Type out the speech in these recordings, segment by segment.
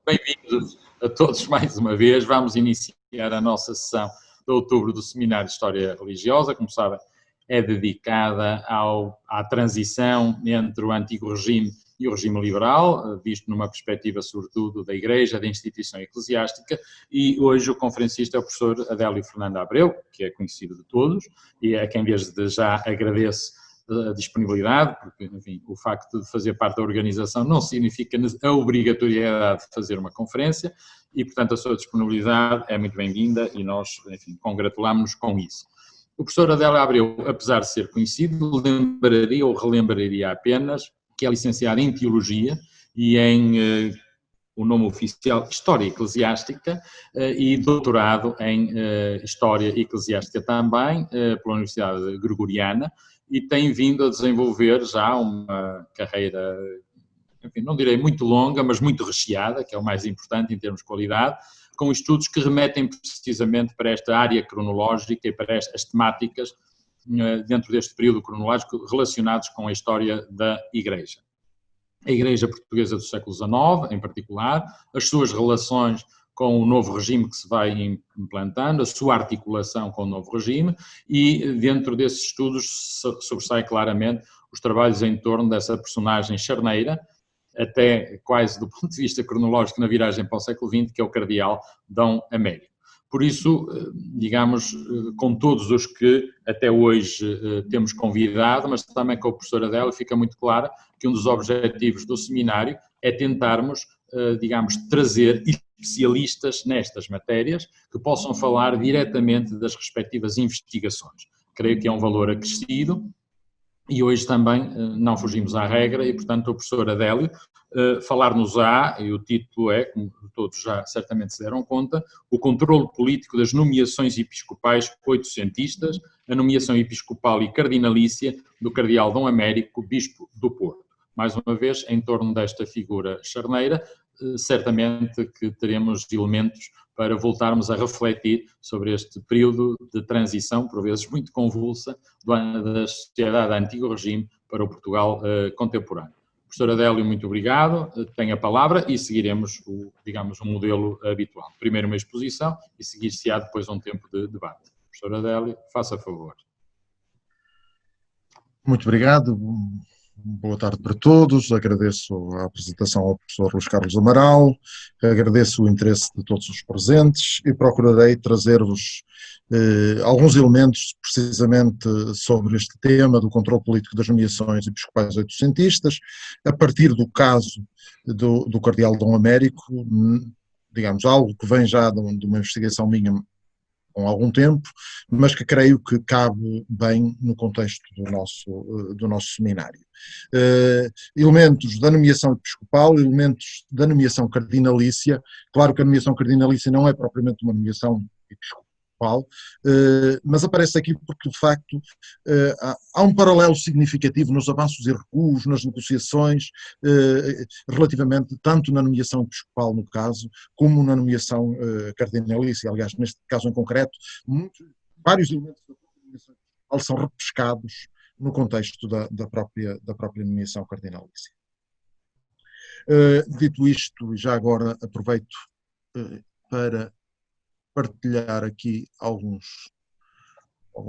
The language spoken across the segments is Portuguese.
Bem-vindos a todos mais uma vez. Vamos iniciar a nossa sessão de outubro do Seminário de História Religiosa. Como sabem, é dedicada à transição entre o antigo regime e o regime liberal, visto numa perspectiva, sobretudo, da Igreja, da instituição eclesiástica. E hoje o conferencista é o professor Adélio Fernando Abreu, que é conhecido de todos, e a quem desde já agradeço a disponibilidade, porque, enfim, o facto de fazer parte da organização não significa a obrigatoriedade de fazer uma conferência e, portanto, a sua disponibilidade é muito bem-vinda e nós, enfim, congratulamos-nos com isso. O professor Adélio Abreu, apesar de ser conhecido, lembraria ou relembraria apenas que é licenciado em Teologia e em o nome oficial História Eclesiástica e doutorado em História Eclesiástica também pela Universidade Gregoriana, e tem vindo a desenvolver já uma carreira, enfim, não direi muito longa, mas muito recheada, que é o mais importante em termos de qualidade, com estudos que remetem precisamente para esta área cronológica e para estas temáticas dentro deste período cronológico relacionados com a história da Igreja. A Igreja Portuguesa do século XIX, em particular, as suas relações com o novo regime que se vai implantando, a sua articulação com o novo regime e, dentro desses estudos, sobressai claramente os trabalhos em torno dessa personagem charneira, até quase do ponto de vista cronológico na viragem para o século XX, que é o cardeal Dom Américo. Por isso, digamos, com todos os que até hoje temos convidado, mas também com o professor Adélio, fica muito claro que um dos objetivos do seminário é tentarmos, digamos, trazer especialistas nestas matérias que possam falar diretamente das respectivas investigações. Creio que é um valor acrescido e hoje também não fugimos à regra e, portanto, o professor Adélio falar-nos-á, e o título é, como todos já certamente se deram conta, o controle político das nomeações episcopais oitocentistas, a nomeação episcopal e cardinalícia do cardeal Dom Américo, bispo do Porto. Mais uma vez, em torno desta figura charneira, certamente que teremos elementos para voltarmos a refletir sobre este período de transição, por vezes muito convulsa, da sociedade antigo regime para o Portugal contemporâneo. Professor Adélio, muito obrigado, tem a palavra e seguiremos, digamos, o modelo habitual. Primeiro uma exposição e seguir-se-á depois um tempo de debate. Professor Adélio, faça favor. Muito obrigado. Boa tarde para todos, agradeço a apresentação ao professor Luís Carlos Amaral, agradeço o interesse de todos os presentes e procurarei trazer-vos alguns elementos precisamente sobre este tema do controle político das nomeações episcopais oitocentistas, a partir do caso do cardeal Dom Américo, digamos, algo que vem já de uma investigação minha com algum tempo, mas que creio que cabe bem no contexto do nosso seminário. Elementos da nomeação episcopal, elementos da nomeação cardinalícia. Claro que a nomeação cardinalícia não é propriamente uma nomeação episcopal, mas aparece aqui porque, de facto, há um paralelo significativo nos avanços e recuos, nas negociações, relativamente tanto na nomeação episcopal, no caso, como na nomeação cardinalícia. Aliás, neste caso em concreto, vários elementos da nomeação episcopal são repescados no contexto da própria nomeação cardinalícia. Dito isto, já agora aproveito para partilhar aqui alguns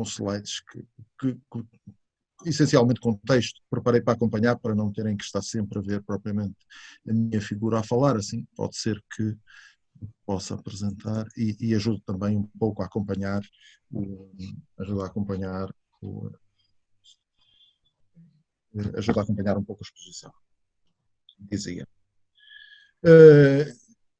slides que essencialmente contexto, preparei para acompanhar, para não terem que estar sempre a ver propriamente a minha figura a falar, assim pode ser que possa apresentar e ajude também um pouco a acompanhar, ajuda a acompanhar um pouco a exposição. Dizia.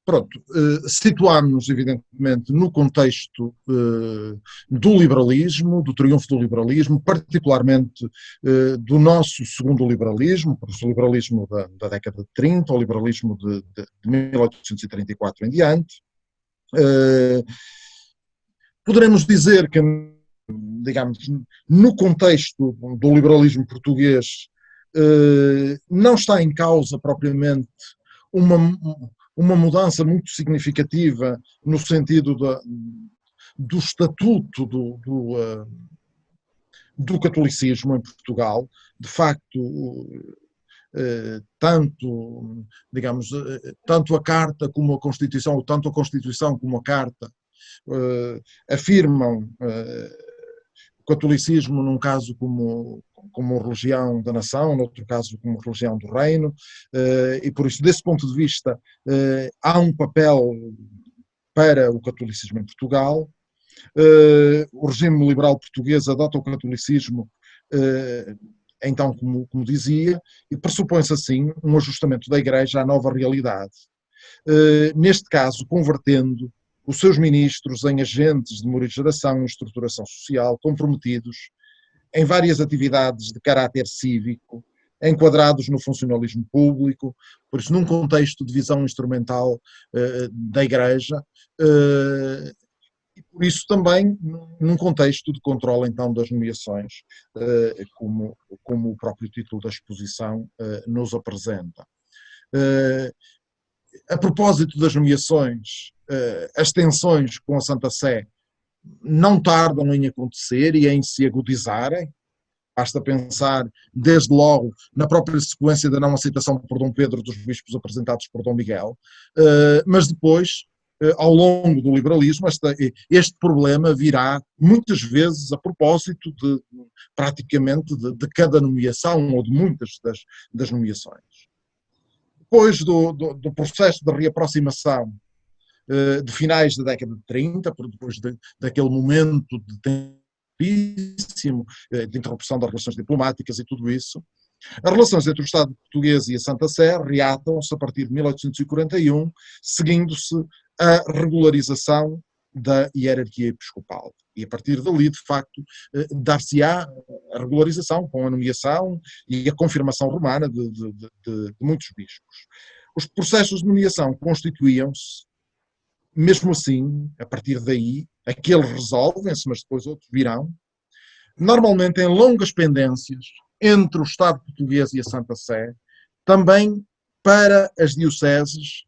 Pronto, situámos-nos evidentemente no contexto do liberalismo, do triunfo do liberalismo, particularmente do nosso segundo liberalismo, o liberalismo da década de 30, o liberalismo de 1834 em diante. Poderemos dizer que, digamos, no contexto do liberalismo português, não está em causa propriamente uma mudança muito significativa no sentido do estatuto do catolicismo em Portugal. De facto, tanto, digamos, tanto a Carta como a Constituição, ou tanto a Constituição como a Carta, afirmam o catolicismo num caso como religião da nação, noutro caso como religião do reino, e por isso, desse ponto de vista, há um papel para o catolicismo em Portugal. O regime liberal português adota o catolicismo, então, como dizia, e pressupõe-se assim um ajustamento da Igreja à nova realidade. Neste caso, convertendo os seus ministros em agentes de morigeração e estruturação social, comprometidos em várias atividades de caráter cívico, enquadrados no funcionalismo público, por isso num contexto de visão instrumental da Igreja, e por isso também num contexto de controle então das nomeações, como o próprio título da exposição nos apresenta. A propósito das nomeações, as tensões com a Santa Sé não tardam em acontecer e em se agudizarem. Basta pensar, desde logo, na própria sequência da não aceitação por Dom Pedro dos bispos apresentados por Dom Miguel, mas depois, ao longo do liberalismo, este problema virá muitas vezes a propósito praticamente de cada nomeação ou de muitas das nomeações. Depois do processo de reaproximação de finais da década de 30, depois daquele momento de tempíssimo, de interrupção das relações diplomáticas e tudo isso, as relações entre o Estado português e a Santa Sé reatam-se a partir de 1841, seguindo-se a regularização da hierarquia episcopal. E a partir dali, de facto, dar-se-á a regularização com a nomeação e a confirmação romana de muitos bispos. Os processos de nomeação constituíam-se, mesmo assim, a partir daí, aqueles resolvem-se, mas depois outros virão, normalmente em longas pendências entre o Estado português e a Santa Sé, também para as dioceses,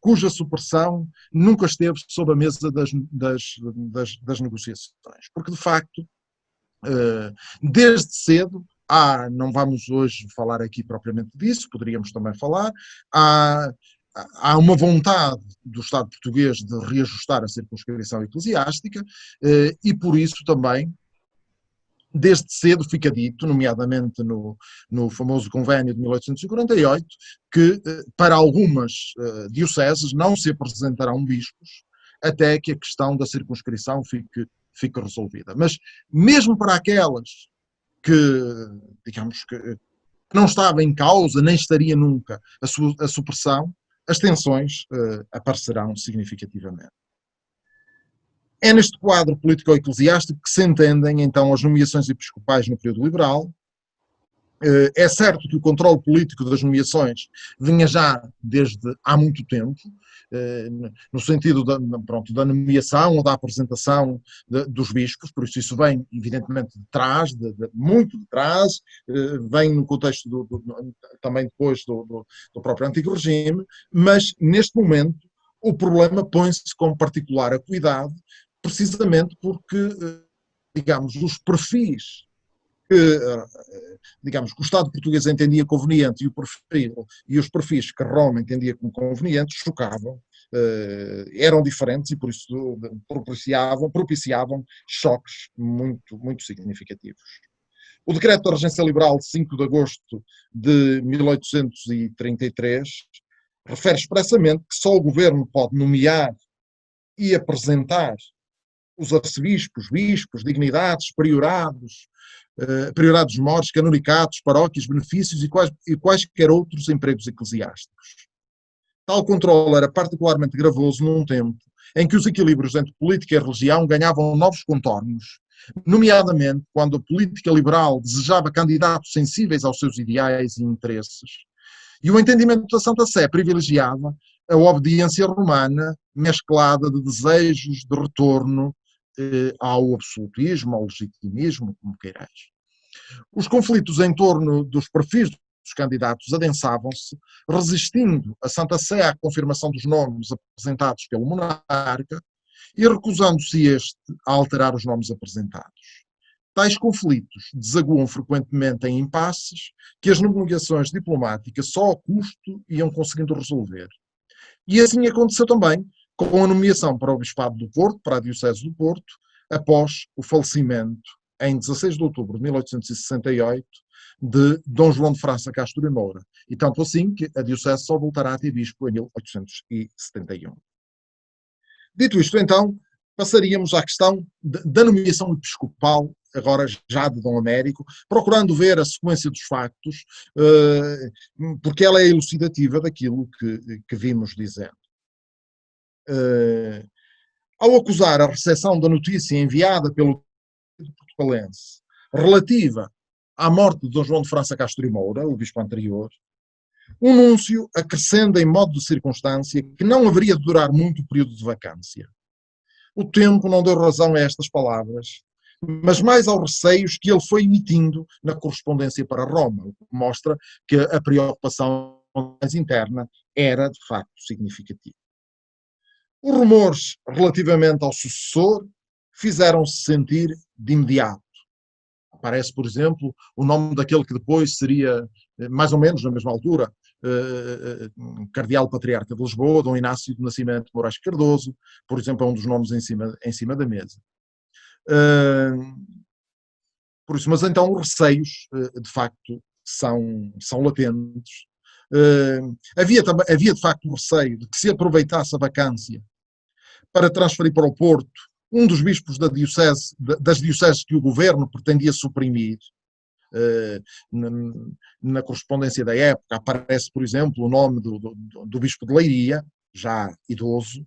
cuja supressão nunca esteve sob a mesa das negociações. Porque, de facto, desde cedo, não vamos hoje falar aqui propriamente disso, poderíamos também falar, há uma vontade do Estado português de reajustar a circunscrição eclesiástica e, por isso, também, desde cedo fica dito, nomeadamente no famoso convênio de 1848, que para algumas dioceses não se apresentarão bispos até que a questão da circunscrição fique resolvida. Mas mesmo para aquelas que, digamos, que não estava em causa, nem estaria nunca a supressão, as tensões aparecerão significativamente. É neste quadro político-eclesiástico que se entendem, então, as nomeações episcopais no período liberal. É certo que o controle político das nomeações vinha já desde há muito tempo, no sentido da nomeação ou da apresentação dos bispos, por isso vem, evidentemente, de trás, muito de trás, vem no contexto também depois do próprio antigo regime, mas, neste momento, o problema põe-se com particular acuidade, precisamente porque, digamos, os perfis que, digamos, que o Estado português entendia conveniente e os perfis que Roma entendia como convenientes chocavam, eram diferentes e por isso propiciavam choques muito, muito significativos. O decreto da Regência Liberal de 5 de agosto de 1833 refere expressamente que só o governo pode nomear e apresentar os arcebispos, bispos, dignidades, priorados mores, canonicatos, paróquias, benefícios e quaisquer outros empregos eclesiásticos. Tal controle era particularmente gravoso num tempo em que os equilíbrios entre política e religião ganhavam novos contornos, nomeadamente quando a política liberal desejava candidatos sensíveis aos seus ideais e interesses, e o entendimento da Santa Sé privilegiava a obediência romana mesclada de desejos de retorno ao absolutismo, ao legitimismo, como queirais. Os conflitos em torno dos perfis dos candidatos adensavam-se, resistindo a Santa Sé à confirmação dos nomes apresentados pelo monarca e recusando-se este a alterar os nomes apresentados. Tais conflitos desaguam frequentemente em impasses que as negociações diplomáticas só ao custo iam conseguindo resolver. E assim aconteceu também com a nomeação para o Bispado do Porto, para a Diocese do Porto, após o falecimento, em 16 de outubro de 1868, de Dom João de França Castro e Moura. E tanto assim que a Diocese só voltará a ter bispo em 1871. Dito isto, então, passaríamos à questão da nomeação episcopal, agora já de Dom Américo, procurando ver a sequência dos factos, porque ela é elucidativa daquilo que vimos dizendo. Ao acusar a recepção da notícia enviada pelo portucalense relativa à morte de Dom João de França Castro e Moura, o bispo anterior, o núncio acrescenta em modo de circunstância que não haveria de durar muito o período de vacância. O tempo não deu razão a estas palavras, mas mais aos receios que ele foi emitindo na correspondência para Roma, o que mostra que a preocupação mais interna era, de facto, significativa. Os rumores relativamente ao sucessor fizeram-se sentir de imediato. Aparece, por exemplo, o nome daquele que depois seria, mais ou menos na mesma altura, Cardeal Patriarca de Lisboa, Dom Inácio de Nascimento Moraes Cardoso, por exemplo, é um dos nomes em cima da mesa. Por isso, mas então os receios, de facto, são latentes. Havia de facto o receio de que se aproveitasse a vacância para transferir para o Porto um dos bispos das dioceses que o governo pretendia suprimir. Na correspondência da época aparece, por exemplo, o nome do bispo de Leiria, já idoso.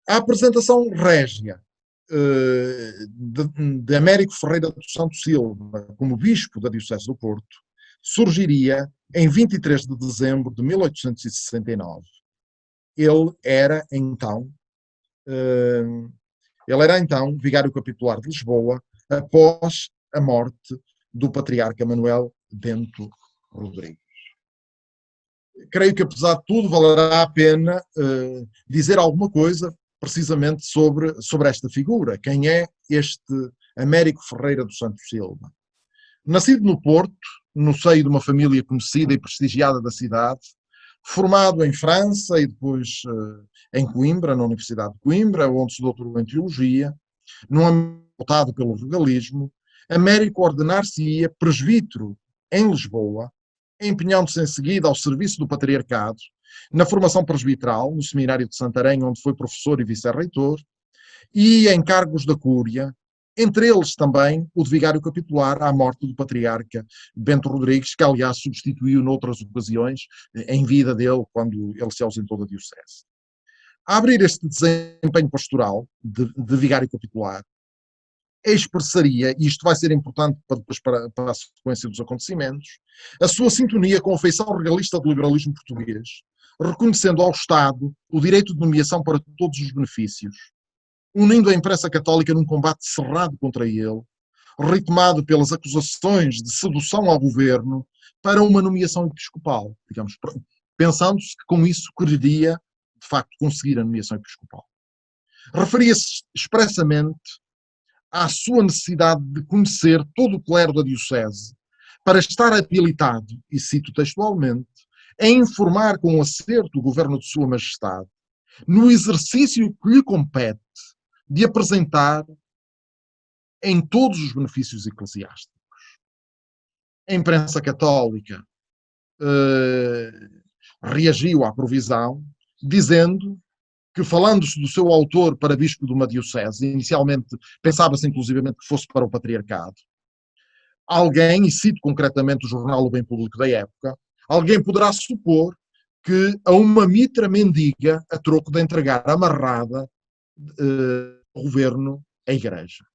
A apresentação régia de Américo Ferreira do Santo Silva como bispo da Diocese do Porto surgiria em 23 de dezembro de 1869. Ele era então vigário capitular de Lisboa após a morte do patriarca Manuel Bento Rodrigues. Creio que, apesar de tudo, valerá a pena dizer alguma coisa precisamente sobre esta figura. Quem é este Américo Ferreira do Santo Silva? Nascido no Porto, no seio de uma família conhecida e prestigiada da cidade, formado em França e depois em Coimbra, na Universidade de Coimbra, onde se doutorou em Teologia, num âmbito voltado pelo regalismo, Américo ordenar-se-ia presbítero em Lisboa, empenhando-se em seguida ao serviço do patriarcado, na formação presbiteral, no Seminário de Santarém, onde foi professor e vice-reitor, e em cargos da Cúria, entre eles também o de vigário capitular à morte do patriarca Bento Rodrigues, que aliás substituiu noutras ocasiões em vida dele, quando ele se ausentou da diocese. A abrir este desempenho pastoral de vigário capitular, expressaria, e isto vai ser importante para a sequência dos acontecimentos, a sua sintonia com a feição regalista do liberalismo português, reconhecendo ao Estado o direito de nomeação para todos os benefícios, unindo a imprensa católica num combate cerrado contra ele, ritmado pelas acusações de sedução ao governo para uma nomeação episcopal, digamos, pensando-se que com isso quereria, de facto, conseguir a nomeação episcopal. Referia-se expressamente à sua necessidade de conhecer todo o clero da diocese para estar habilitado, e cito textualmente, a informar com acerto o governo de sua majestade no exercício que lhe compete de apresentar em todos os benefícios eclesiásticos. A imprensa católica reagiu à provisão, dizendo que, falando-se do seu autor para bispo de uma diocese, inicialmente pensava-se inclusivamente que fosse para o patriarcado, alguém, e cito concretamente o jornal O Bem Público da época, alguém poderá supor que a uma mitra mendiga a troco de entregar amarrada o governo à Igreja.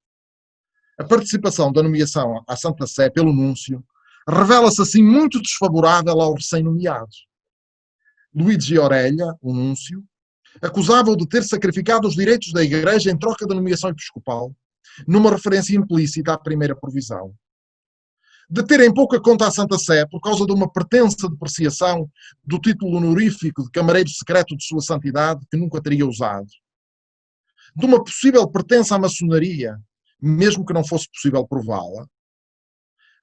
A participação da nomeação à Santa Sé pelo núncio revela-se assim muito desfavorável ao recém-nomeado. Luigi Orelha, o núncio, acusava-o de ter sacrificado os direitos da Igreja em troca da nomeação episcopal, numa referência implícita à primeira provisão. De ter em pouca conta a Santa Sé por causa de uma pretensa depreciação do título honorífico de camareiro secreto de sua santidade, que nunca teria usado. De uma possível pertença à maçonaria, mesmo que não fosse possível prová-la,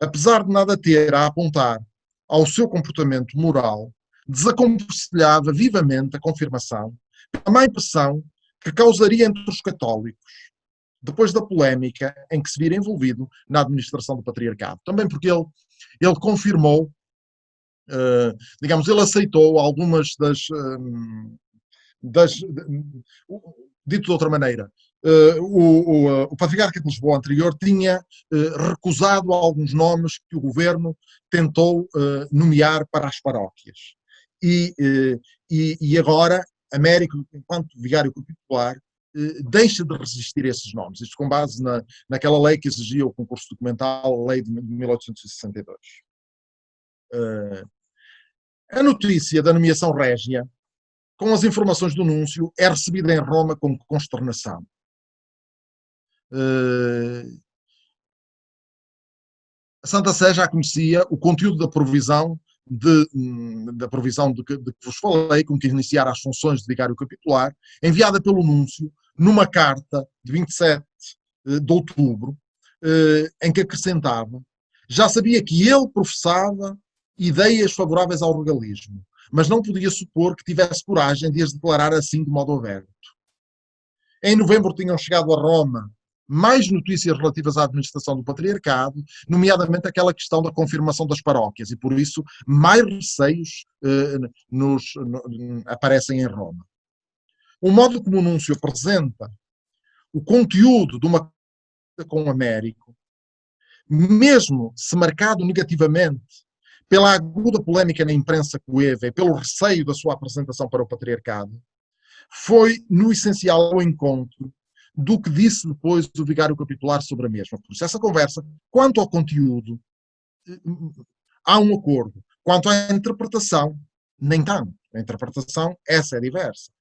apesar de nada ter a apontar ao seu comportamento moral, desaconselhava vivamente a confirmação pela má impressão que causaria entre os católicos, depois da polémica em que se vira envolvido na administração do patriarcado. Também porque ele confirmou, digamos, ele aceitou algumas dito de outra maneira, o Patriarca de Lisboa anterior tinha recusado alguns nomes que o governo tentou nomear para as paróquias. E agora, Américo, enquanto vigário capitular, deixa de resistir a esses nomes. Isto com base naquela lei que exigia o concurso documental, a lei de 1862. A notícia da nomeação régia, com as informações do núncio, é recebida em Roma com consternação. A Santa Sé já conhecia o conteúdo da provisão de que vos falei, com que iniciar as funções de vigário capitular, enviada pelo núncio numa carta de 27 de outubro, em que acrescentava: já sabia que ele professava ideias favoráveis ao regalismo, mas não podia supor que tivesse coragem de as declarar assim de modo aberto. Em novembro tinham chegado a Roma mais notícias relativas à administração do patriarcado, nomeadamente aquela questão da confirmação das paróquias, e por isso mais receios aparecem em Roma. O modo como o núncio apresenta o conteúdo de uma carta com Américo, mesmo se marcado negativamente pela aguda polémica na imprensa coeva e pelo receio da sua apresentação para o patriarcado, foi no essencial ao encontro do que disse depois o vigário capitular sobre a mesma. Por isso, essa conversa, quanto ao conteúdo, há um acordo. Quanto à interpretação, nem tanto. A interpretação, essa é diversa.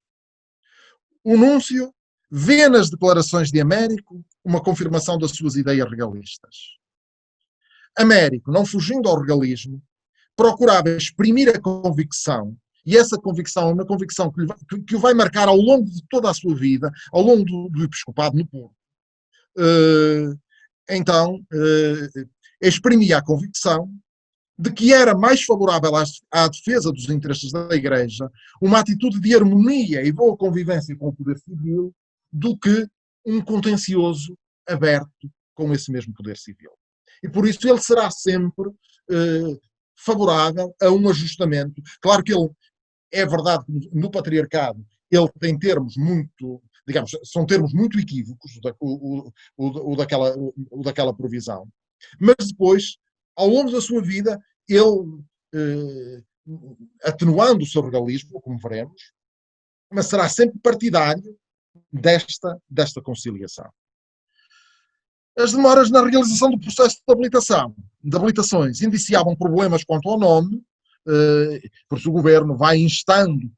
O núncio vê nas declarações de Américo uma confirmação das suas ideias regalistas. Américo, não fugindo ao regalismo, procurava exprimir a convicção, e essa convicção é uma convicção que o vai marcar ao longo de toda a sua vida, ao longo do episcopado no Porto. Então, exprimia a convicção de que era mais favorável à defesa dos interesses da Igreja uma atitude de harmonia e boa convivência com o poder civil do que um contencioso aberto com esse mesmo poder civil. E por isso ele será sempre favorável a um ajustamento. Claro que ele, é verdade que no patriarcado ele tem termos muito, digamos, são termos muito equívocos, o daquela provisão. Mas depois, ao longo da sua vida, ele, atenuando o seu regalismo, como veremos, mas será sempre partidário desta conciliação. As demoras na realização do processo de habilitações indiciavam problemas quanto ao nome, porque o governo vai instando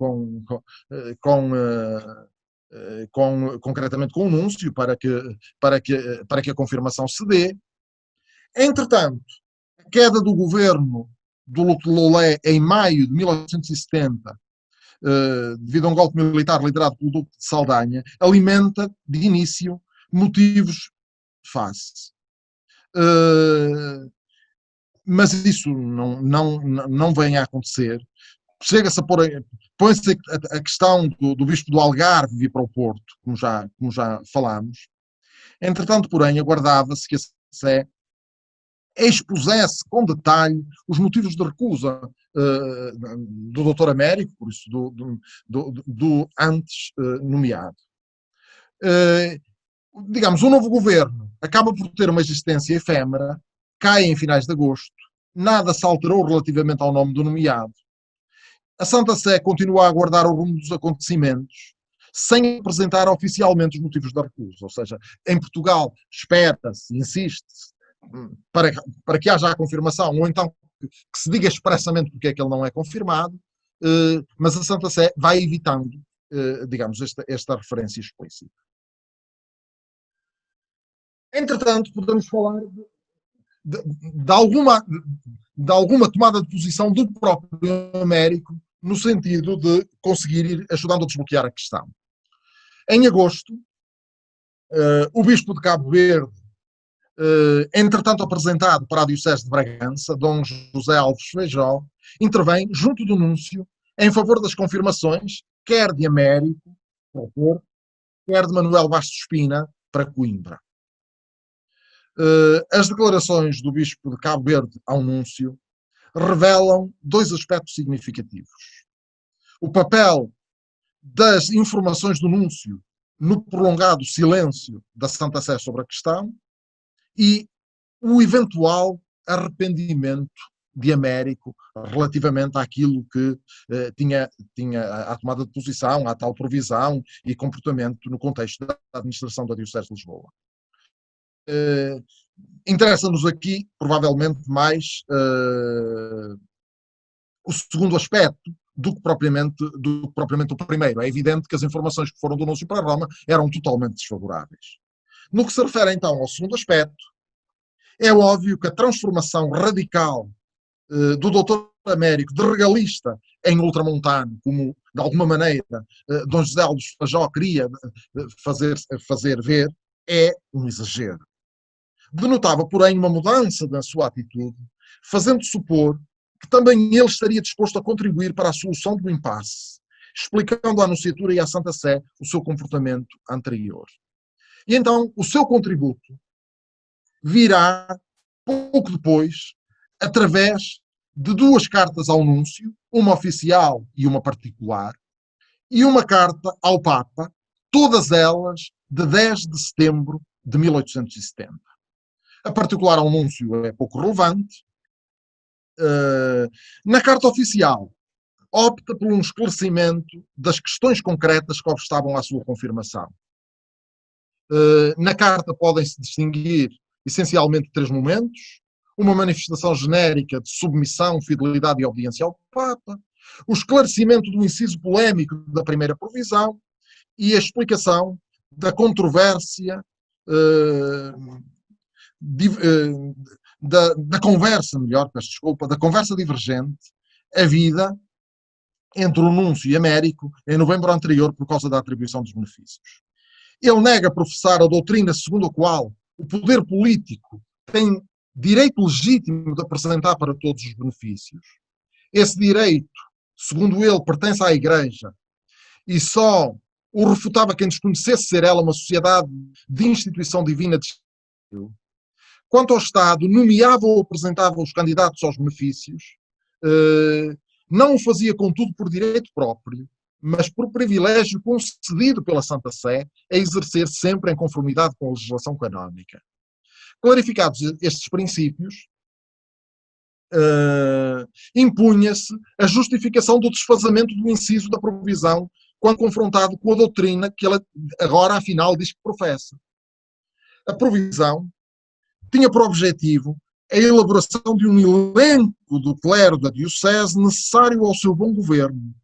concretamente com o núncio para que a confirmação se dê. Entretanto, a queda do governo do Loulé em maio de 1870, devido a um golpe militar liderado pelo Duque de Saldanha, alimenta de início motivos de face. Mas isso não vem a acontecer. Chega-se a põe-se a questão do bispo do Algarve vir para o Porto, como já falámos. Entretanto, porém, aguardava-se que a Sé expusesse com detalhe os motivos de recusa do doutor Américo, por isso do antes nomeado. Digamos, o novo governo acaba por ter uma existência efêmera, cai em finais de agosto, nada se alterou relativamente ao nome do nomeado. A Santa Sé continua a aguardar o rumo dos acontecimentos, sem apresentar oficialmente os motivos da recusa. Ou seja, em Portugal espera-se, insiste-se, para que haja a confirmação, ou então que se diga expressamente porque é que ele não é confirmado, mas a Santa Sé vai evitando, digamos, esta referência explícita. Entretanto, podemos falar de alguma tomada de posição do próprio Américo, no sentido de conseguir ir ajudando a desbloquear a questão. Em agosto, o bispo de Cabo Verde entretanto apresentado para a Diocese de Bragança, Dom José Alves Feijó, intervém junto do núncio em favor das confirmações, quer de Américo, para Porto, quer de Manuel Bastos Espina, para Coimbra. As declarações do Bispo de Cabo Verde ao núncio revelam dois aspectos significativos. O papel das informações do núncio no prolongado silêncio da Santa Sé sobre a questão e o eventual arrependimento de Américo relativamente àquilo que tinha a tomada de posição, à tal provisão e comportamento no contexto da administração da Diocese de Lisboa. Interessa-nos aqui, provavelmente, mais o segundo aspecto do que propriamente o primeiro. É evidente que as informações que foram do anúncio para Roma eram totalmente desfavoráveis. No que se refere, então, ao segundo aspecto, é óbvio que a transformação radical do doutor Américo de regalista em ultramontano, como, de alguma maneira, Dom José Alves Feijó queria fazer ver, é um exagero. Denotava, porém, uma mudança na sua atitude, fazendo supor que também ele estaria disposto a contribuir para a solução do impasse, explicando à Anunciatura e à Santa Sé o seu comportamento anterior. E então o seu contributo virá, pouco depois, através de duas cartas ao núncio, uma oficial e uma particular, e uma carta ao Papa, todas elas de 10 de setembro de 1870. A particular ao núncio é pouco relevante. Na carta oficial, opta por um esclarecimento das questões concretas que obstavam à sua confirmação. Na carta podem-se distinguir essencialmente três momentos: uma manifestação genérica de submissão, fidelidade e obediência ao Papa, o esclarecimento do inciso polémico da primeira provisão e a explicação da controvérsia da conversa, da conversa divergente, havida entre o núncio e Américo em novembro anterior por causa da atribuição dos benefícios. Ele nega professar a doutrina segundo a qual o poder político tem direito legítimo de apresentar para todos os benefícios. Esse direito, segundo ele, pertence à Igreja e só o refutava quem desconhecesse ser ela uma sociedade de instituição divina de Estado. Quanto ao Estado, nomeava ou apresentava os candidatos aos benefícios, não o fazia, contudo, por direito próprio, mas por privilégio concedido pela Santa Sé a exercer sempre em conformidade com a legislação canónica. Clarificados estes princípios, impunha-se a justificação do desfazamento do inciso da provisão quando confrontado com a doutrina que ela agora, afinal, diz que professa. A provisão tinha por objetivo a elaboração de um elenco do clero da Diocese necessário ao seu bom governo.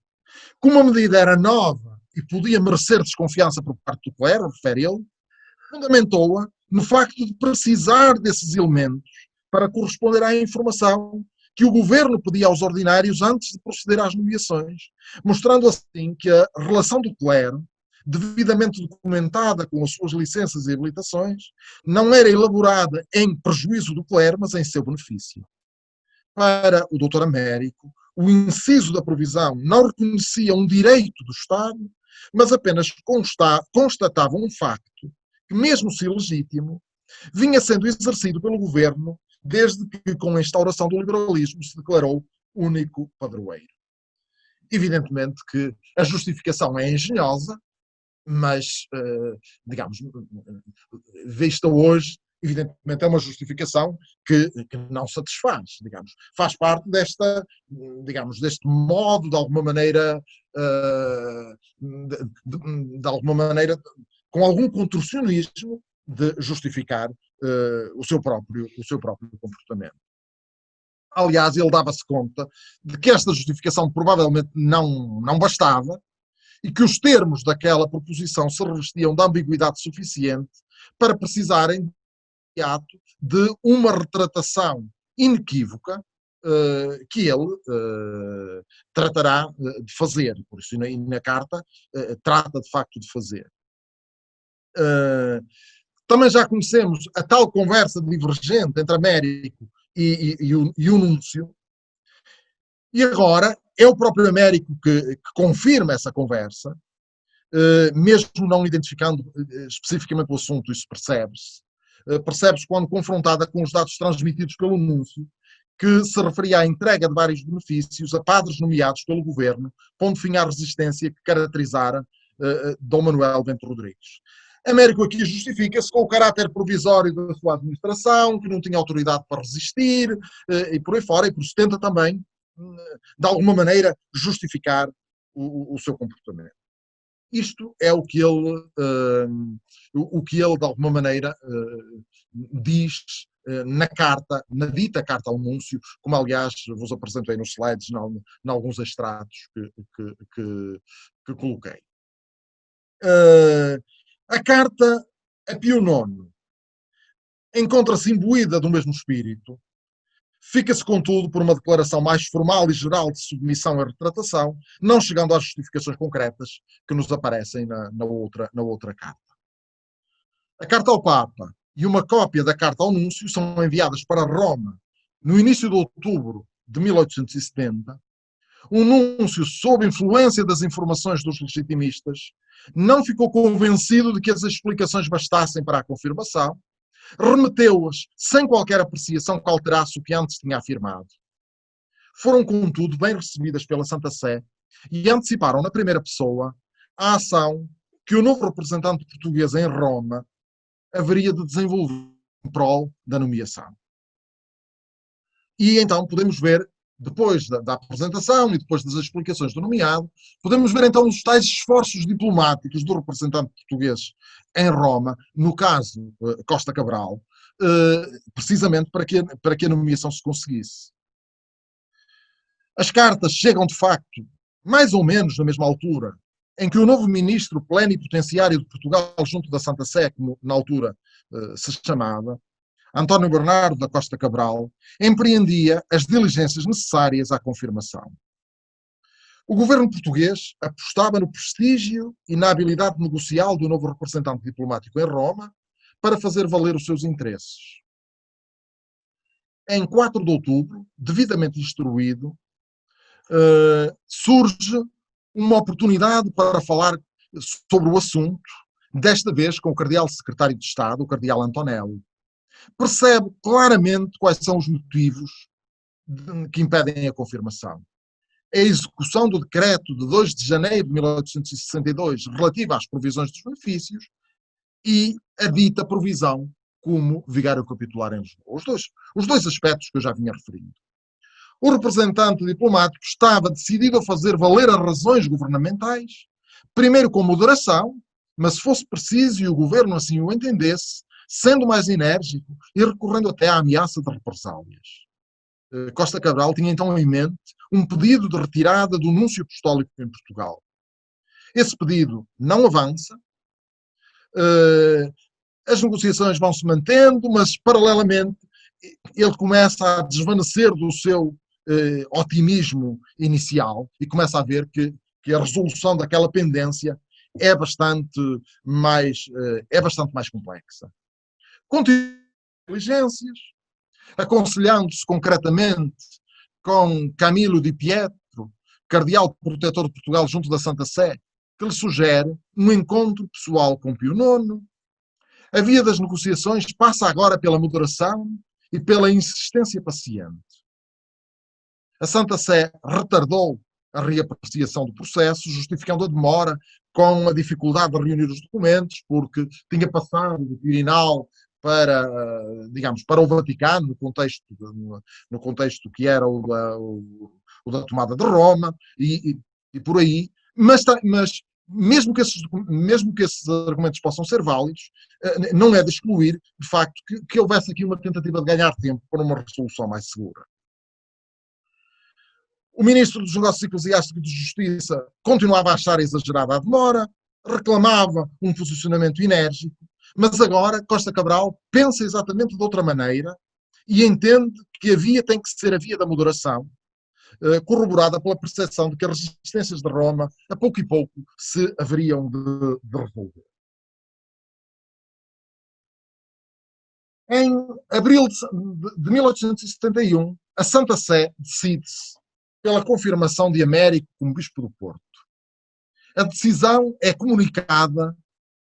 Como a medida era nova e podia merecer desconfiança por parte do clero, refere ele, fundamentou-a no facto de precisar desses elementos para corresponder à informação que o governo pedia aos ordinários antes de proceder às nomeações, mostrando assim que a relação do clero, devidamente documentada com as suas licenças e habilitações, não era elaborada em prejuízo do clero, mas em seu benefício. Para o Dr. Américo, o inciso da provisão não reconhecia um direito do Estado, mas apenas constatava um facto que, mesmo se ilegítimo, vinha sendo exercido pelo governo desde que, com a instauração do liberalismo, se declarou único padroeiro. Evidentemente que a justificação é engenhosa, mas, digamos, vista hoje, evidentemente é uma justificação que não satisfaz, digamos. Faz parte deste modo, de alguma maneira, de alguma maneira, com algum contorcionismo, de justificar o seu próprio comportamento. Aliás, ele dava-se conta de que esta justificação provavelmente não bastava e que os termos daquela proposição se revestiam de ambiguidade suficiente para precisarem de uma retratação inequívoca que ele tratará de fazer. Por isso, na carta, trata de facto de fazer. Também já conhecemos a tal conversa divergente entre Américo e o Núncio, e agora é o próprio Américo que confirma essa conversa, mesmo não identificando especificamente o assunto, isso percebe-se. Percebe-se quando confrontada com os dados transmitidos pelo Núncio, que se referia à entrega de vários benefícios a padres nomeados pelo governo, pondo fim à resistência que caracterizara Dom Manuel Bento Rodrigues. Américo aqui justifica-se com o caráter provisório da sua administração, que não tinha autoridade para resistir, e por aí fora, e por isso tenta também, de alguma maneira, justificar o seu comportamento. Isto é o que ele de alguma maneira, diz na carta, na dita carta ao Núncio, como aliás vos apresento aí nos slides, em alguns extratos que coloquei. A carta a Pio IX encontra-se imbuída do mesmo espírito, fica-se, contudo, por uma declaração mais formal e geral de submissão e retratação, não chegando às justificações concretas que nos aparecem na outra carta. A carta ao Papa e uma cópia da carta ao Núncio são enviadas para Roma no início de outubro de 1870. O Núncio, sob influência das informações dos legitimistas, não ficou convencido de que as explicações bastassem para a confirmação, remeteu-as sem qualquer apreciação que alterasse o que antes tinha afirmado. Foram, contudo, bem recebidas pela Santa Sé e anteciparam na primeira pessoa a ação que o novo representante português em Roma haveria de desenvolver em prol da nomeação. E então podemos ver, depois da apresentação e depois das explicações do nomeado, podemos ver então os tais esforços diplomáticos do representante português em Roma, no caso Costa Cabral, precisamente para que a nomeação se conseguisse. As cartas chegam de facto mais ou menos na mesma altura em que o novo ministro plenipotenciário de Portugal junto da Santa Sé, como na altura se chamava, António Bernardo da Costa Cabral, empreendia as diligências necessárias à confirmação. O governo português apostava no prestígio e na habilidade negocial do novo representante diplomático em Roma para fazer valer os seus interesses. Em 4 de outubro, devidamente instruído, surge uma oportunidade para falar sobre o assunto, desta vez com o cardeal secretário de Estado, o cardeal Antonello. Percebe claramente quais são os motivos que impedem a confirmação. A execução do decreto de 2 de janeiro de 1862, relativa às provisões dos benefícios, e a dita provisão como vigário capitular em Lisboa. Os dois aspectos que eu já vinha referindo. O representante diplomático estava decidido a fazer valer as razões governamentais, primeiro com moderação, mas se fosse preciso e o governo assim o entendesse, sendo mais enérgico e recorrendo até à ameaça de represálias. Costa Cabral tinha então em mente um pedido de retirada do Núncio Apostólico em Portugal. Esse pedido não avança, as negociações vão se mantendo, mas paralelamente ele começa a desvanecer do seu otimismo inicial e começa a ver que a resolução daquela pendência é bastante mais complexa. Continua diligências, aconselhando-se concretamente com Camilo Di Pietro, cardeal protetor de Portugal junto da Santa Sé, que lhe sugere um encontro pessoal com Pio IX. A via das negociações passa agora pela moderação e pela insistência paciente. A Santa Sé retardou a reapreciação do processo, justificando a demora com a dificuldade de reunir os documentos, porque tinha passado do Quirinal para, digamos, para o Vaticano, no contexto que era o da tomada de Roma, e por aí, mas mesmo que esses argumentos possam ser válidos, não é de excluir, de facto, que houvesse aqui uma tentativa de ganhar tempo para uma resolução mais segura. O ministro dos Negócios Eclesiásticos e de Justiça continuava a achar exagerada a demora, reclamava um posicionamento enérgico, mas agora Costa Cabral pensa exatamente de outra maneira e entende que a via tem que ser a via da moderação, corroborada pela percepção de que as resistências de Roma, a pouco e pouco, se haveriam de resolver. Em abril de 1871, a Santa Sé decide-se pela confirmação de Américo como Bispo do Porto. A decisão é comunicada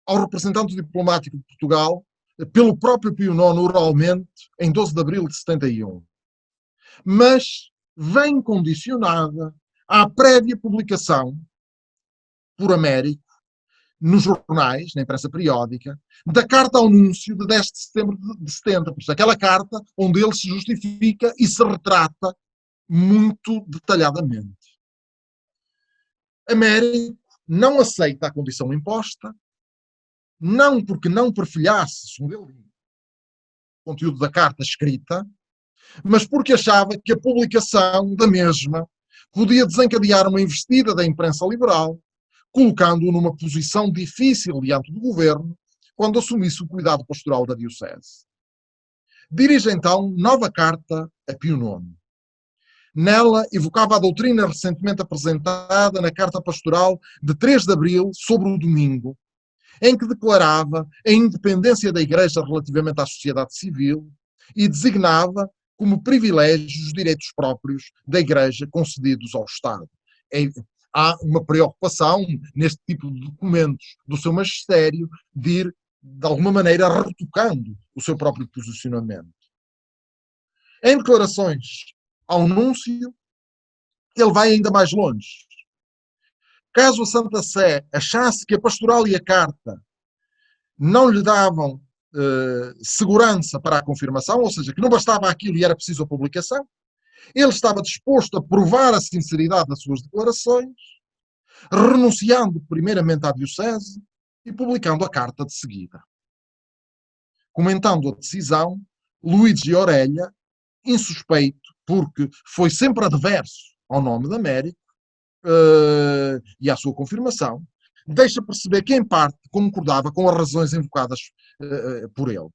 ao representante diplomático de Portugal pelo próprio Pio IX oralmente em 12 de abril de 71. Mas vem condicionada à prévia publicação por Américo nos jornais, na imprensa periódica, da carta ao núncio de 10 de setembro de 70. Por isso, aquela carta onde ele se justifica e se retrata muito detalhadamente. Américo não aceita a condição imposta, não porque não perfilhasse, segundo ele, o conteúdo da carta escrita, mas porque achava que a publicação da mesma podia desencadear uma investida da imprensa liberal, colocando-o numa posição difícil diante do governo quando assumisse o cuidado pastoral da diocese. Dirige então nova carta a Pio IX. Nela evocava a doutrina recentemente apresentada na carta pastoral de 3 de abril sobre o domingo, em que declarava a independência da Igreja relativamente à sociedade civil e designava como privilégios os direitos próprios da Igreja concedidos ao Estado. Há uma preocupação neste tipo de documentos do seu magistério de ir, de alguma maneira, retocando o seu próprio posicionamento. Em declarações ao núncio, ele vai ainda mais longe. Caso a Santa Sé achasse que a pastoral e a carta não lhe davam segurança para a confirmação, ou seja, que não bastava aquilo e era preciso a publicação, ele estava disposto a provar a sinceridade das suas declarações, renunciando primeiramente à diocese e publicando a carta de seguida. Comentando a decisão, Luigi Orelha, insuspeito, porque foi sempre adverso ao nome de Américo e à sua confirmação, deixa perceber que, em parte, concordava com as razões invocadas por ele.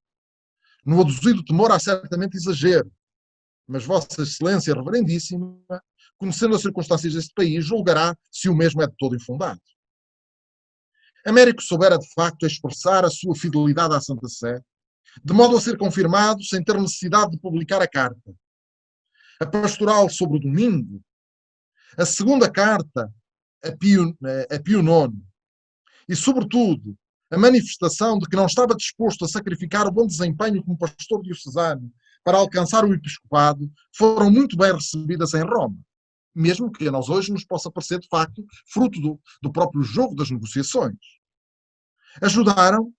No aduzido temor há certamente exagero, mas Vossa Excelência Reverendíssima, conhecendo as circunstâncias deste país, julgará se o mesmo é de todo infundado. Américo soubera, de facto, expressar a sua fidelidade à Santa Sé, de modo a ser confirmado sem ter necessidade de publicar a carta. A pastoral sobre o domingo, a segunda carta a Pio IX, e, sobretudo, a manifestação de que não estava disposto a sacrificar o bom desempenho como pastor diocesano para alcançar o episcopado, foram muito bem recebidas em Roma, mesmo que a nós hoje nos possa parecer, de facto, fruto do próprio jogo das negociações. Ajudaram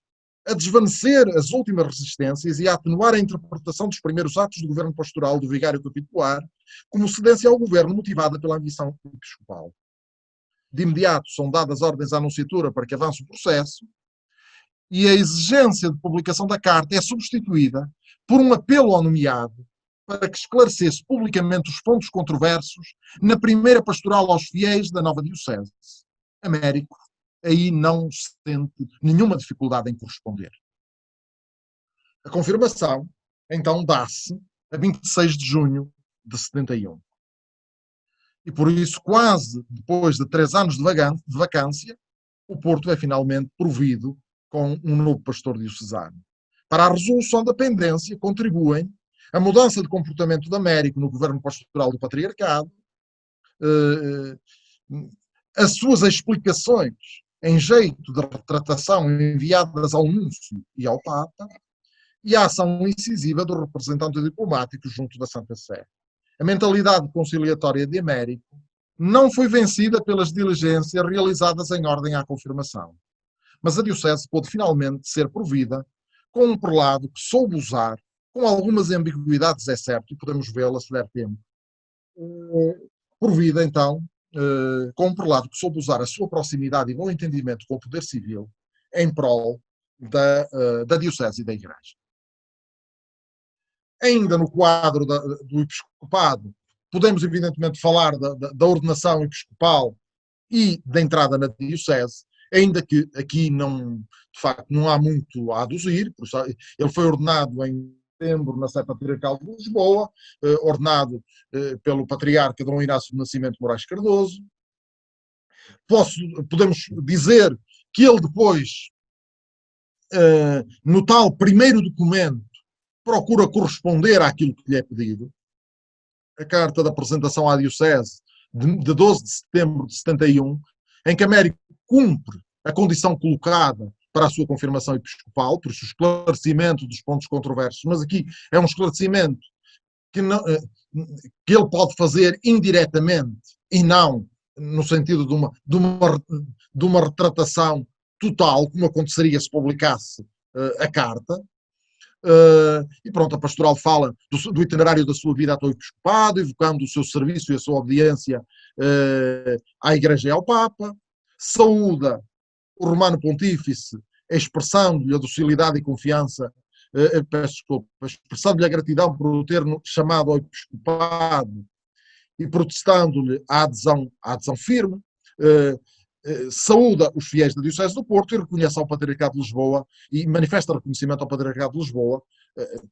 a desvanecer as últimas resistências e a atenuar a interpretação dos primeiros atos do governo pastoral do vigário capitular como cedência ao governo motivada pela ambição episcopal. De imediato são dadas ordens à Nunciatura para que avance o processo e a exigência de publicação da carta é substituída por um apelo ao nomeado para que esclarecesse publicamente os pontos controversos na primeira pastoral aos fiéis da nova diocese. Américo aí não sente nenhuma dificuldade em corresponder. A confirmação, então, dá-se a 26 de junho de 71. E por isso, quase depois de 3 anos de vacância, o Porto é finalmente provido com um novo pastor diocesano. Para a resolução da pendência contribuem a mudança de comportamento de Américo no governo pastoral do Patriarcado, as suas explicações em jeito de retratação enviadas ao núncio e ao Papa, e a ação incisiva do representante diplomático junto da Santa Sé. A mentalidade conciliatória de Américo não foi vencida pelas diligências realizadas em ordem à confirmação, mas a diocese pôde finalmente ser provida com um prelado que soube usar, com algumas ambiguidades, é certo, e podemos vê-la se der tempo, provida então com um prelado que soube usar a sua proximidade e bom entendimento com o poder civil em prol da diocese e da Igreja. Ainda no quadro do episcopado, podemos evidentemente falar da ordenação episcopal e da entrada na diocese, ainda que aqui não, de facto, não há muito a aduzir. Ele foi ordenado em setembro na Sé Patriarcal de Lisboa, ordenado pelo patriarca Dom Inácio de Nascimento Moraes Cardoso. Podemos dizer que ele depois, no tal primeiro documento procura corresponder àquilo que lhe é pedido. A carta de apresentação à Diocese de 12 de setembro de 71, em que Américo cumpre a condição colocada para a sua confirmação episcopal, por isso o esclarecimento dos pontos controversos, mas aqui é um esclarecimento que, não, que ele pode fazer indiretamente e não no sentido de uma retratação total, como aconteceria se publicasse a carta. E pronto, a pastoral fala do itinerário da sua vida até o episcopado, evocando o seu serviço e a sua obediência à Igreja e ao Papa. Saúda o Romano Pontífice, expressando-lhe a docilidade e confiança, peço desculpa, expressando-lhe a gratidão por o ter chamado ao episcopado e protestando-lhe a adesão firme. Saúda os fiéis da Diocese do Porto e reconhece ao Patriarcado de Lisboa e manifesta reconhecimento ao Patriarcado de Lisboa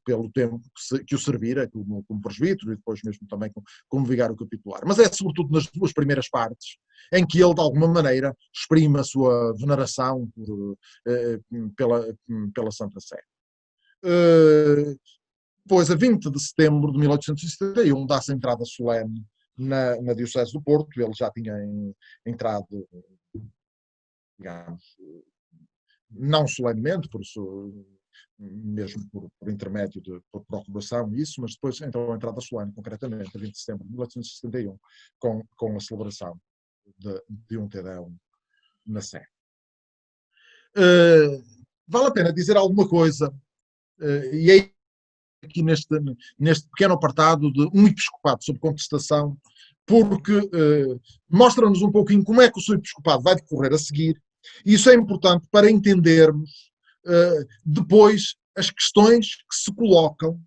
pelo tempo que o servira como presbítero e depois mesmo também como vigário capitular. Mas é sobretudo nas duas primeiras partes em que ele de alguma maneira exprime a sua veneração pela Santa Sé. Depois, a 20 de setembro de 1871, dá-se a entrada solene na Diocese do Porto. Ele já tinha entrado, digamos, não solenemente, por isso, mesmo por intermédio por procuração, isso, mas depois entrou a entrada solene, concretamente, a 20 de setembro de 1871, com a celebração de um Te Deum na Sé. Vale a pena dizer alguma coisa, e é aqui neste pequeno apartado de um episcopado sob contestação, porque mostra-nos um pouquinho como é que o seu episcopado vai decorrer a seguir, e isso é importante para entendermos depois as questões que se colocam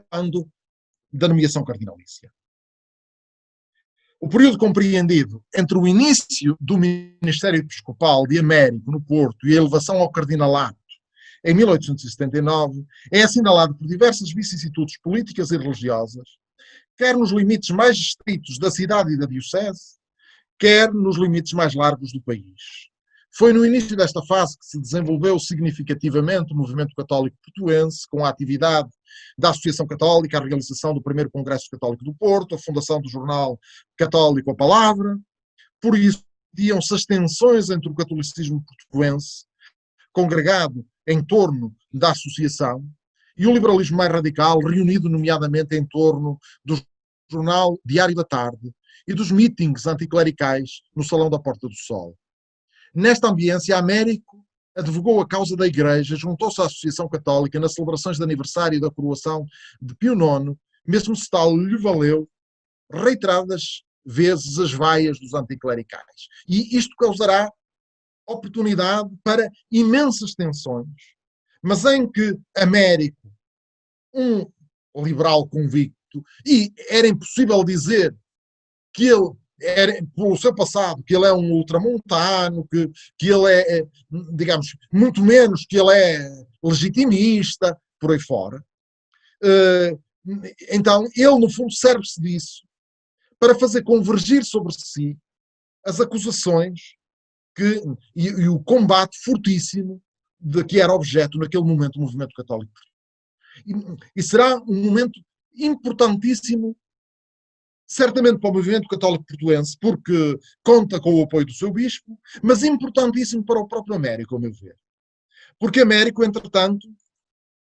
quando da nomeação cardinalícia. O período compreendido entre o início do Ministério Episcopal de Américo no Porto e a elevação ao cardinalato em 1879, é assinalado por diversas vicissitudes políticas e religiosas, quer nos limites mais estritos da cidade e da diocese, quer nos limites mais largos do país. Foi no início desta fase que se desenvolveu significativamente o movimento católico portuense, com a atividade da Associação Católica, a realização do primeiro Congresso Católico do Porto, a fundação do jornal católico A Palavra. Por isso, diam-se as tensões entre o catolicismo portuense, congregado em torno da associação, e o liberalismo mais radical, reunido nomeadamente em torno do jornal Diário da Tarde e dos mítings anticlericais no Salão da Porta do Sol. Nesta ambiência, Américo advogou a causa da Igreja, juntou-se à Associação Católica nas celebrações de aniversário da coroação de Pio IX, mesmo se tal lhe valeu reiteradas vezes as vaias dos anticlericais. E isto causará oportunidade para imensas tensões, mas em que Américo, um liberal convicto, e era impossível dizer que ele era, pelo seu passado, que ele é um ultramontano, que ele é, digamos, muito menos que ele é legitimista, por aí fora. Então, ele, no fundo, serve-se disso para fazer convergir sobre si as acusações e o combate fortíssimo de que era objeto, naquele momento, o movimento católico. E será um momento importantíssimo, certamente para o movimento católico portuense, porque conta com o apoio do seu bispo, mas importantíssimo para o próprio Américo, ao meu ver. Porque Américo, entretanto,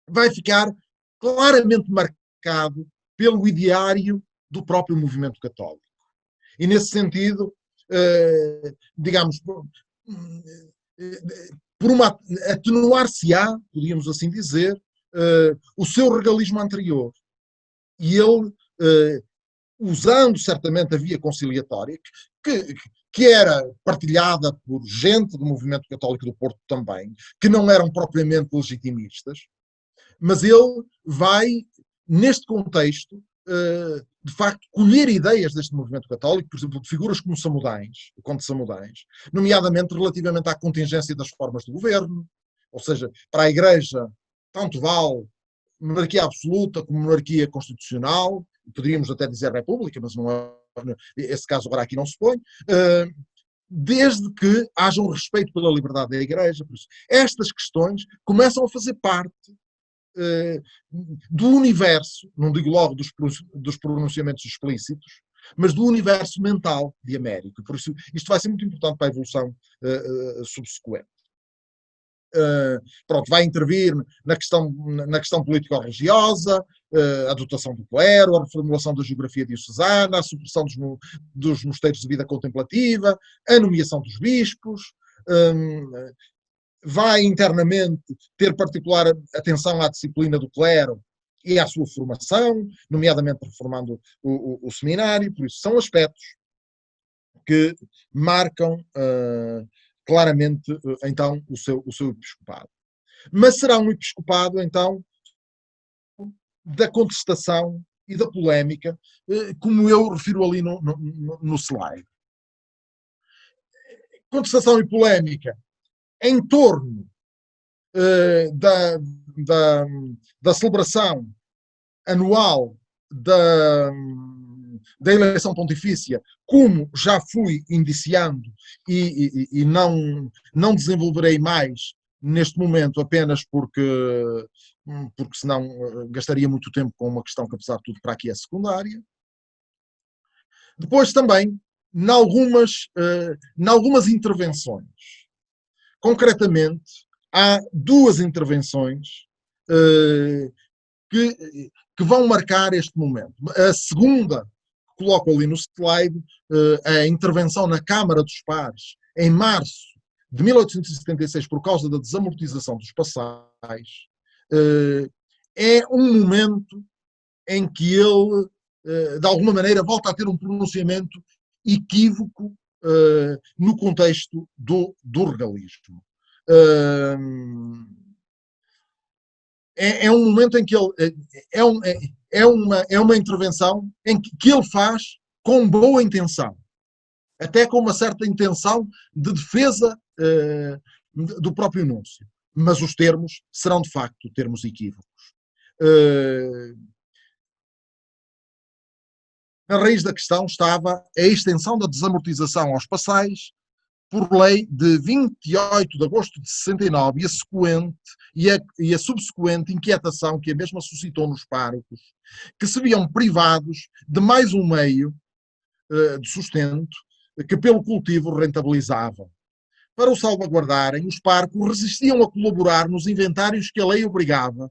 vai ficar claramente marcado pelo ideário do próprio movimento católico. E, nesse sentido, digamos, por uma atenuar-se-á, podíamos assim dizer, o seu regalismo anterior. E ele, usando certamente a via conciliatória, que era partilhada por gente do movimento católico do Porto também, que não eram propriamente legitimistas, mas ele vai, neste contexto, de facto, colher ideias deste movimento católico, por exemplo, de figuras como Samudães, o Conde Samudães, nomeadamente relativamente à contingência das formas de governo, ou seja, para a Igreja, tanto vale monarquia absoluta como monarquia constitucional, poderíamos até dizer república, mas não é, esse caso agora aqui não se põe, desde que haja um respeito pela liberdade da Igreja. Por isso, estas questões começam a fazer parte do universo, não digo logo dos pronunciamentos explícitos, mas do universo mental de Américo. Por isso, isto vai ser muito importante para a evolução subsequente. Pronto, vai intervir na questão político-religiosa, a dotação do clero, a reformulação da geografia diocesana, a supressão dos mosteiros de vida contemplativa, a nomeação dos bispos, vai internamente ter particular atenção à disciplina do clero e à sua formação, nomeadamente reformando o seminário. Por isso, são aspectos que marcam claramente, então, o seu episcopado. Mas será um episcopado, então, da contestação e da polémica, como eu refiro ali no slide. Contestação e polémica em torno da celebração anual da eleição pontifícia, como já fui indiciando e não desenvolverei mais neste momento, apenas porque senão gastaria muito tempo com uma questão que, apesar de tudo, para aqui é secundária. Depois também, em algumas intervenções. Concretamente, há duas intervenções que vão marcar este momento. A segunda, que coloco ali no slide, a intervenção na Câmara dos Pares, em março de 1876, por causa da desamortização dos passais, é um momento em que ele, de alguma maneira, volta a ter um pronunciamento equívoco no contexto do regalismo. É um momento em que ele é uma intervenção em que ele faz com boa intenção, até com uma certa intenção de defesa do próprio núncio, mas os termos serão de facto termos equívocos. Na raiz da questão estava a extensão da desamortização aos passais por lei de 28 de agosto de 69 e a subsequente inquietação que a mesma suscitou nos párocos, que se viam privados de mais um meio de sustento que pelo cultivo rentabilizavam. Para o salvaguardarem, os párocos resistiam a colaborar nos inventários que a lei obrigava,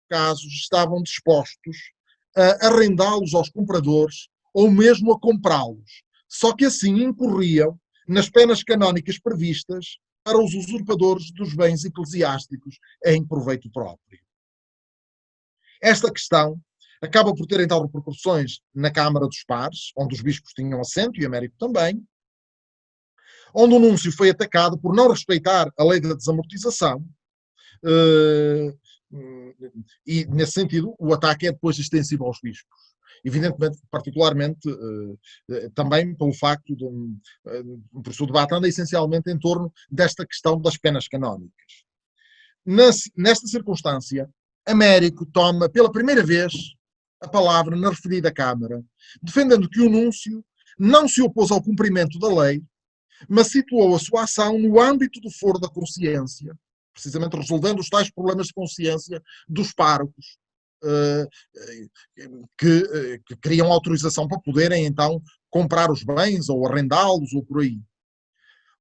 casos estavam dispostos a arrendá-los aos compradores ou mesmo a comprá-los, só que assim incorriam nas penas canónicas previstas para os usurpadores dos bens eclesiásticos em proveito próprio. Esta questão acaba por ter então repercussões na Câmara dos Pares, onde os bispos tinham assento e Américo também, onde o núncio foi atacado por não respeitar a lei da desamortização, e nesse sentido o ataque é depois extensivo aos bispos. Evidentemente, particularmente, também pelo facto de o professor debate anda essencialmente em torno desta questão das penas canónicas. Nesta circunstância, Américo toma pela primeira vez a palavra na referida Câmara, defendendo que o núncio não se opôs ao cumprimento da lei, mas situou a sua ação no âmbito do foro da consciência, precisamente resolvendo os tais problemas de consciência dos párocos, que queriam autorização para poderem, então, comprar os bens ou arrendá-los ou por aí.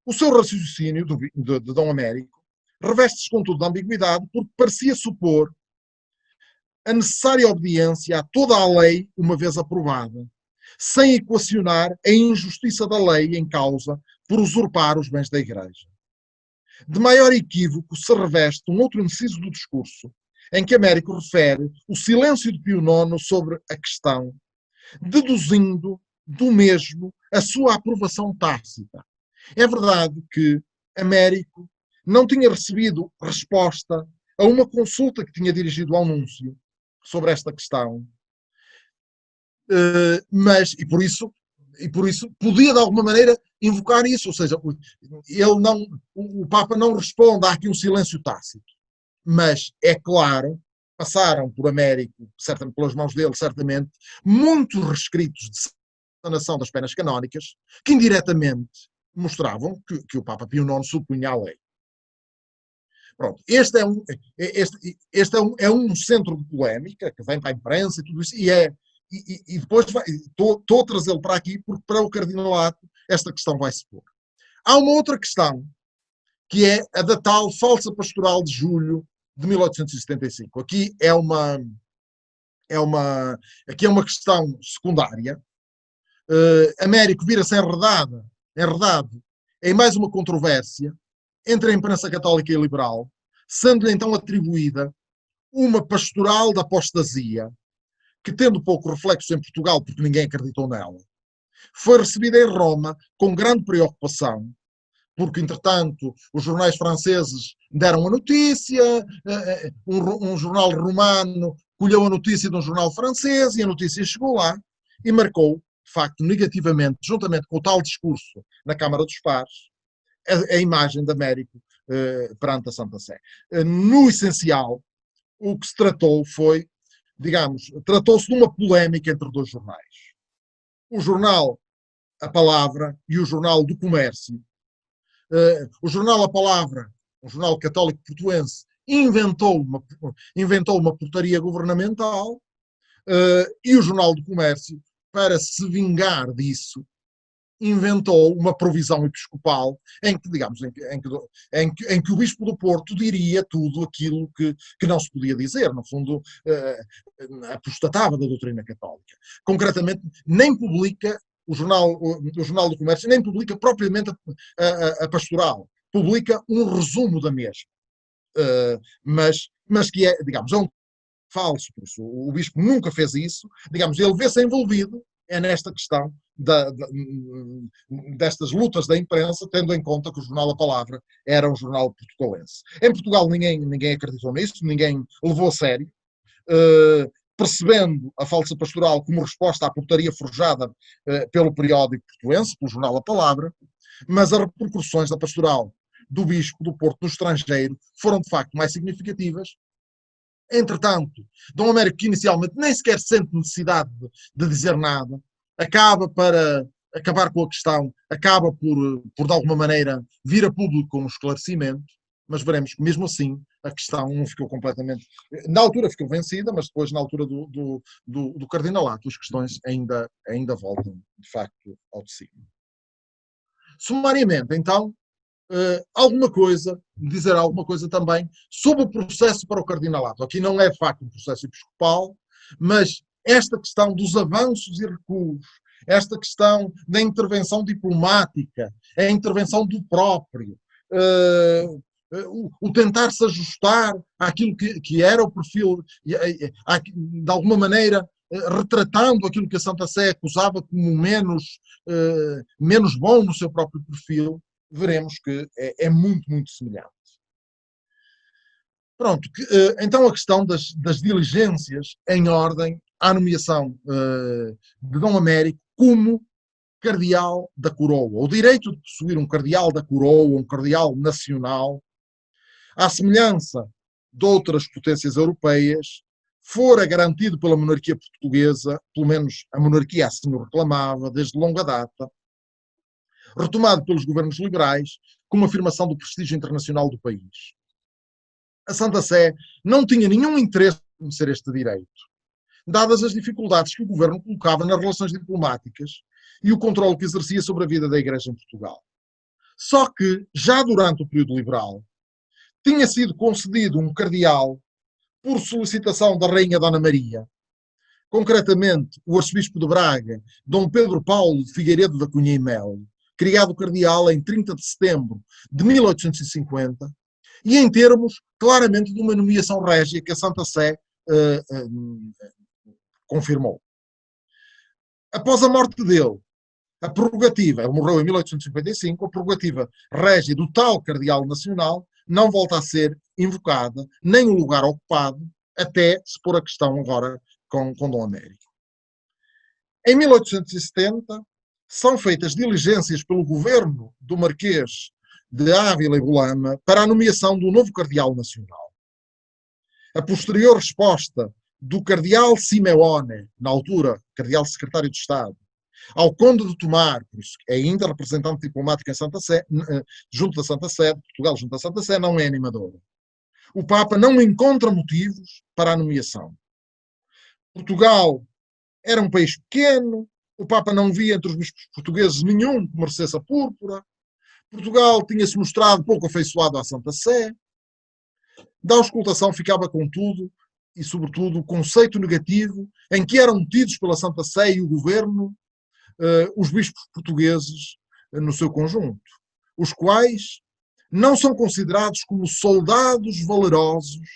O seu raciocínio de Dom Américo reveste-se, contudo, de ambiguidade, porque parecia supor a necessária obediência a toda a lei, uma vez aprovada, sem equacionar a injustiça da lei em causa por usurpar os bens da Igreja. De maior equívoco se reveste um outro inciso do discurso, em que Américo refere o silêncio de Pio IX sobre a questão, deduzindo do mesmo a sua aprovação tácita. É verdade que Américo não tinha recebido resposta a uma consulta que tinha dirigido ao núncio sobre esta questão, mas, e por isso podia de alguma maneira invocar isso, ou seja, o Papa não responde, há aqui um silêncio tácito. Mas, é claro, passaram por Américo, certamente, pelas mãos dele, certamente, muitos rescritos de sanação das penas canónicas, que indiretamente mostravam que o Papa Pio IX supunha a lei. Pronto, este é um centro de polémica que vem para a imprensa e tudo isso, e depois estou a trazê-lo para aqui, porque para o Cardinalato esta questão vai se pôr. Há uma outra questão, que é a da tal falsa pastoral de julho de 1875. Aqui é uma questão secundária. Américo vira-se enredado em mais uma controvérsia entre a imprensa católica e liberal, sendo-lhe então atribuída uma pastoral da apostasia, que, tendo pouco reflexo em Portugal, porque ninguém acreditou nela, foi recebida em Roma com grande preocupação, porque, entretanto, os jornais franceses deram a notícia, um jornal romano colheu a notícia de um jornal francês, e a notícia chegou lá e marcou, de facto, negativamente, juntamente com o tal discurso na Câmara dos Pares, a imagem de Américo perante a Santa Sé. No essencial, o que se tratou foi, digamos, tratou-se de uma polémica entre dois jornais. O jornal A Palavra e o jornal do Comércio. O jornal A Palavra, um jornal católico portuense, inventou uma portaria governamental, e o jornal do Comércio, para se vingar disso, inventou uma provisão episcopal em que, digamos, em que o Bispo do Porto diria tudo aquilo que não se podia dizer, no fundo, apostatava da doutrina católica. Concretamente, nem publica o Jornal do Comércio, nem publica propriamente a pastoral, publica um resumo da mesma, mas que é, digamos, é um falso, por isso o Bispo nunca fez isso, digamos, ele vê-se envolvido nesta questão destas lutas da imprensa, tendo em conta que o jornal A Palavra era um jornal portugalense. Em Portugal ninguém acreditou nisso, ninguém levou a sério, percebendo a falsa pastoral como resposta à portaria forjada pelo periódico portuense, pelo jornal A Palavra, mas as repercussões da pastoral do Bispo do Porto no estrangeiro foram de facto mais significativas. Entretanto, Dom Américo, que inicialmente nem sequer sente necessidade de dizer nada, acaba para acabar com a questão, acaba por de alguma maneira vir a público com um esclarecimento, mas veremos que mesmo assim a questão não ficou completamente... Na altura ficou vencida, mas depois, na altura do Cardinalato, as questões ainda voltam, de facto, ao de cima. Sumariamente, então, dizer alguma coisa também sobre o processo para o Cardinalato. Aqui não é de facto um processo episcopal, mas esta questão dos avanços e recuos, esta questão da intervenção diplomática, a intervenção do próprio, o tentar se ajustar àquilo que era o perfil, de alguma maneira retratando aquilo que a Santa Sé acusava como menos bom no seu próprio perfil, veremos que é muito, muito semelhante. Pronto, então a questão das diligências em ordem à nomeação de Dom Américo como cardeal da coroa. O direito de possuir um cardeal da coroa, um cardeal nacional, à semelhança de outras potências europeias, fora garantido pela monarquia portuguesa, pelo menos a monarquia assim o reclamava, desde longa data, retomado pelos governos liberais, como afirmação do prestígio internacional do país. A Santa Sé não tinha nenhum interesse em conhecer este direito, dadas as dificuldades que o governo colocava nas relações diplomáticas e o controle que exercia sobre a vida da Igreja em Portugal. Só que, já durante o período liberal, tinha sido concedido um cardeal por solicitação da Rainha Dona Maria, concretamente o arcebispo de Braga, Dom Pedro Paulo de Figueiredo da Cunha e Melo, criado cardeal em 30 de setembro de 1850, e em termos claramente de uma nomeação régia que a Santa Sé confirmou. Após a morte dele, a prerrogativa, ele morreu em 1855, a prerrogativa régia do tal cardeal nacional não volta a ser invocada, nem o lugar ocupado, até se pôr a questão agora com Dom Américo. Em 1870, são feitas diligências pelo governo do Marquês de Ávila e Bolama para a nomeação do novo cardeal nacional. A posterior resposta do cardeal Simeone, na altura cardeal secretário de Estado, ao conde de Tomar, por isso ainda representante diplomático em Santa Sé, junto da Santa Sé, Portugal junto à Santa Sé, não é animadora. O Papa não encontra motivos para a nomeação. Portugal era um país pequeno, o Papa não via entre os bispos portugueses nenhum que merecesse a púrpura, Portugal tinha-se mostrado pouco afeiçoado à Santa Sé, da auscultação ficava, contudo, e sobretudo, o conceito negativo em que eram tidos pela Santa Sé e o governo os bispos portugueses no seu conjunto, os quais não são considerados como soldados valerosos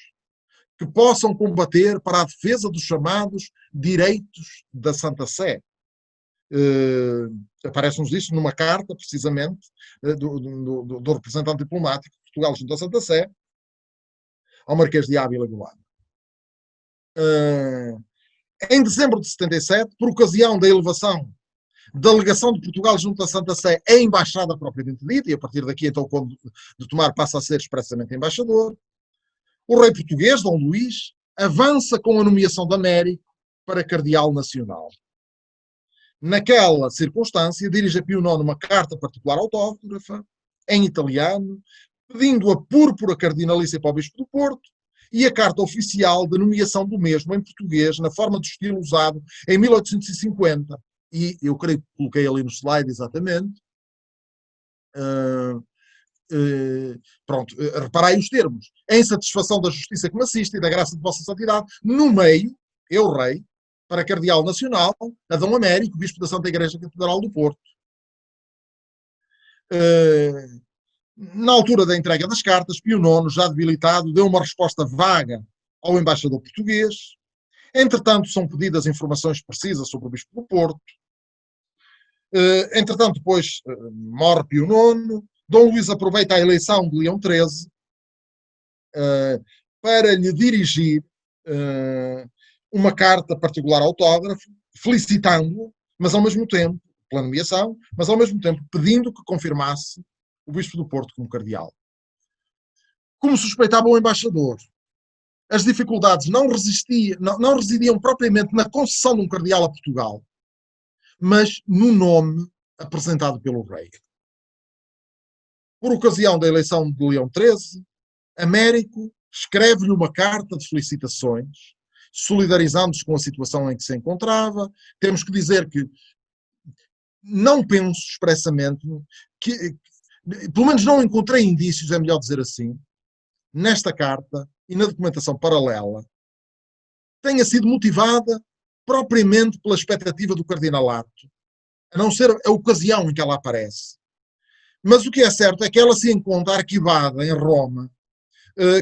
que possam combater para a defesa dos chamados direitos da Santa Sé. Aparece-nos isto numa carta, precisamente, do representante diplomático de Portugal junto à Santa Sé, ao Marquês de Ávila Golada. Em dezembro de 77, por ocasião da elevação da delegação de Portugal junto à Santa Sé à embaixada propriamente dita, e a partir daqui, então, quando de Tomar passa a ser expressamente embaixador, o rei português, Dom Luís, avança com a nomeação de Américo para cardeal nacional. Naquela circunstância, dirige a Pio IX uma carta particular autógrafa, em italiano, pedindo a púrpura cardinalícia para o Bispo do Porto e a carta oficial de nomeação do mesmo em português, na forma do estilo usado em 1850. E eu creio que coloquei ali no slide exatamente. Pronto, reparai os termos. Em satisfação da justiça que me assiste e da graça de vossa santidade, no meio, eu, rei, para cardeal nacional, Adão Américo, bispo da Santa Igreja Catedral do Porto. Na altura da entrega das cartas, Pio IX, já debilitado, deu uma resposta vaga ao embaixador português. Entretanto, são pedidas informações precisas sobre o bispo do Porto. Entretanto, depois morre Pio IX. Dom Luís aproveita a eleição de Leão XIII para lhe dirigir uma carta particular autógrafo, felicitando-o, mas ao mesmo tempo, pela nomeação, mas ao mesmo tempo pedindo que confirmasse o Bispo do Porto como cardeal. Como suspeitava o embaixador, as dificuldades não residiam propriamente na concessão de um cardeal a Portugal, mas no nome apresentado pelo rei. Por ocasião da eleição de Leão XIII, Américo escreve-lhe uma carta de felicitações, solidarizando-se com a situação em que se encontrava. Temos que dizer que não penso expressamente que, pelo menos não encontrei indícios, é melhor dizer assim, nesta carta e na documentação paralela, tenha sido motivada propriamente pela expectativa do cardinalato, a não ser a ocasião em que ela aparece. Mas o que é certo é que ela se encontra arquivada em Roma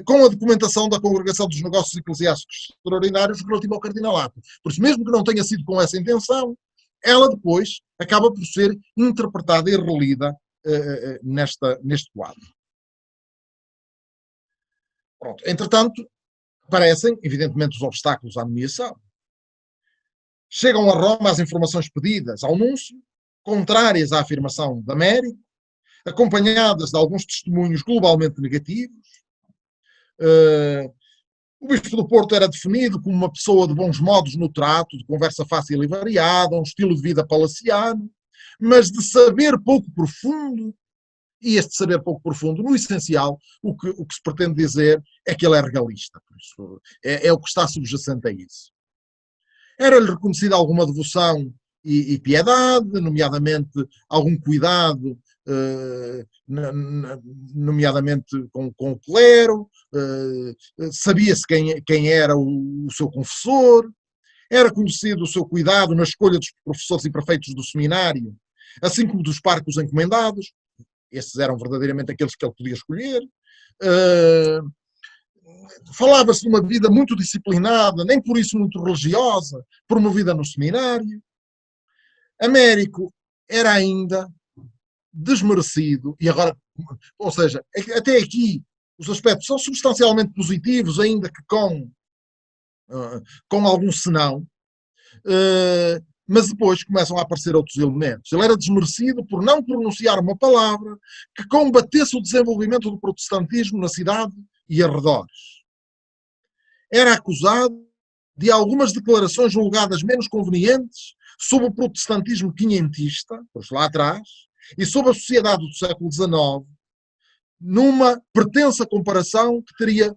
com a documentação da Congregação dos Negócios Eclesiásticos Extraordinários relativa ao cardinalato. Por isso, mesmo que não tenha sido com essa intenção, ela depois acaba por ser interpretada e relida neste quadro. Pronto. Entretanto, aparecem, evidentemente, os obstáculos à nomeação. Chegam a Roma as informações pedidas ao núncio, contrárias à afirmação de Américo, acompanhadas de alguns testemunhos globalmente negativos. O Bispo do Porto era definido como uma pessoa de bons modos no trato, de conversa fácil e variada, um estilo de vida palaciano, mas de saber pouco profundo, e este saber pouco profundo, no essencial, o que se pretende dizer é que ele é regalista. Por isso, é o que está subjacente a isso. Era-lhe reconhecida alguma devoção e piedade, nomeadamente algum cuidado, nomeadamente com o clero, sabia-se quem era o seu confessor, era conhecido o seu cuidado na escolha dos professores e prefeitos do seminário, assim como dos parcos encomendados. Esses eram verdadeiramente aqueles que ele podia escolher. Falava-se de uma vida muito disciplinada, nem por isso muito religiosa, promovida no seminário. Américo era ainda desmerecido, e agora, ou seja, até aqui os aspectos são substancialmente positivos, ainda que com algum senão, mas depois começam a aparecer outros elementos. Ele era desmerecido por não pronunciar uma palavra que combatesse o desenvolvimento do protestantismo na cidade e arredores. Era acusado de algumas declarações julgadas menos convenientes sobre o protestantismo quinhentista, pois lá atrás, e sobre a sociedade do século XIX, numa pretensa comparação que teria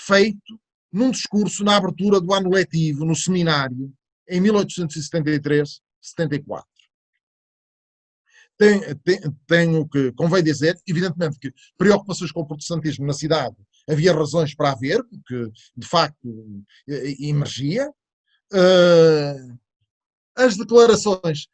feito num discurso na abertura do ano letivo, no seminário, em 1873-74. Tenho que, convém dizer, evidentemente, que preocupações com o protestantismo na cidade havia razões para haver, porque de facto emergia. As declarações,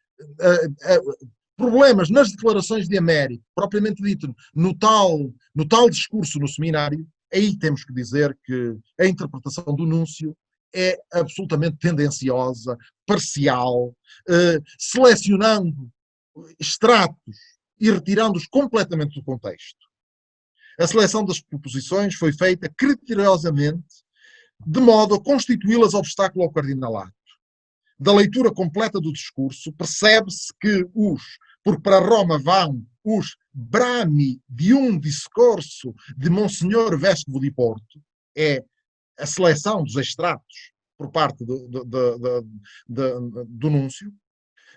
problemas nas declarações de Américo, propriamente dito, no tal discurso no seminário, aí temos que dizer que a interpretação do núncio é absolutamente tendenciosa, parcial, selecionando extratos e retirando-os completamente do contexto. A seleção das proposições foi feita criteriosamente, de modo a constituí-las obstáculo ao cardinalato. Da leitura completa do discurso, percebe-se que porque para Roma vão os brami de um discurso de Monsenhor Vescovo de Porto, é a seleção dos extratos por parte do núncio,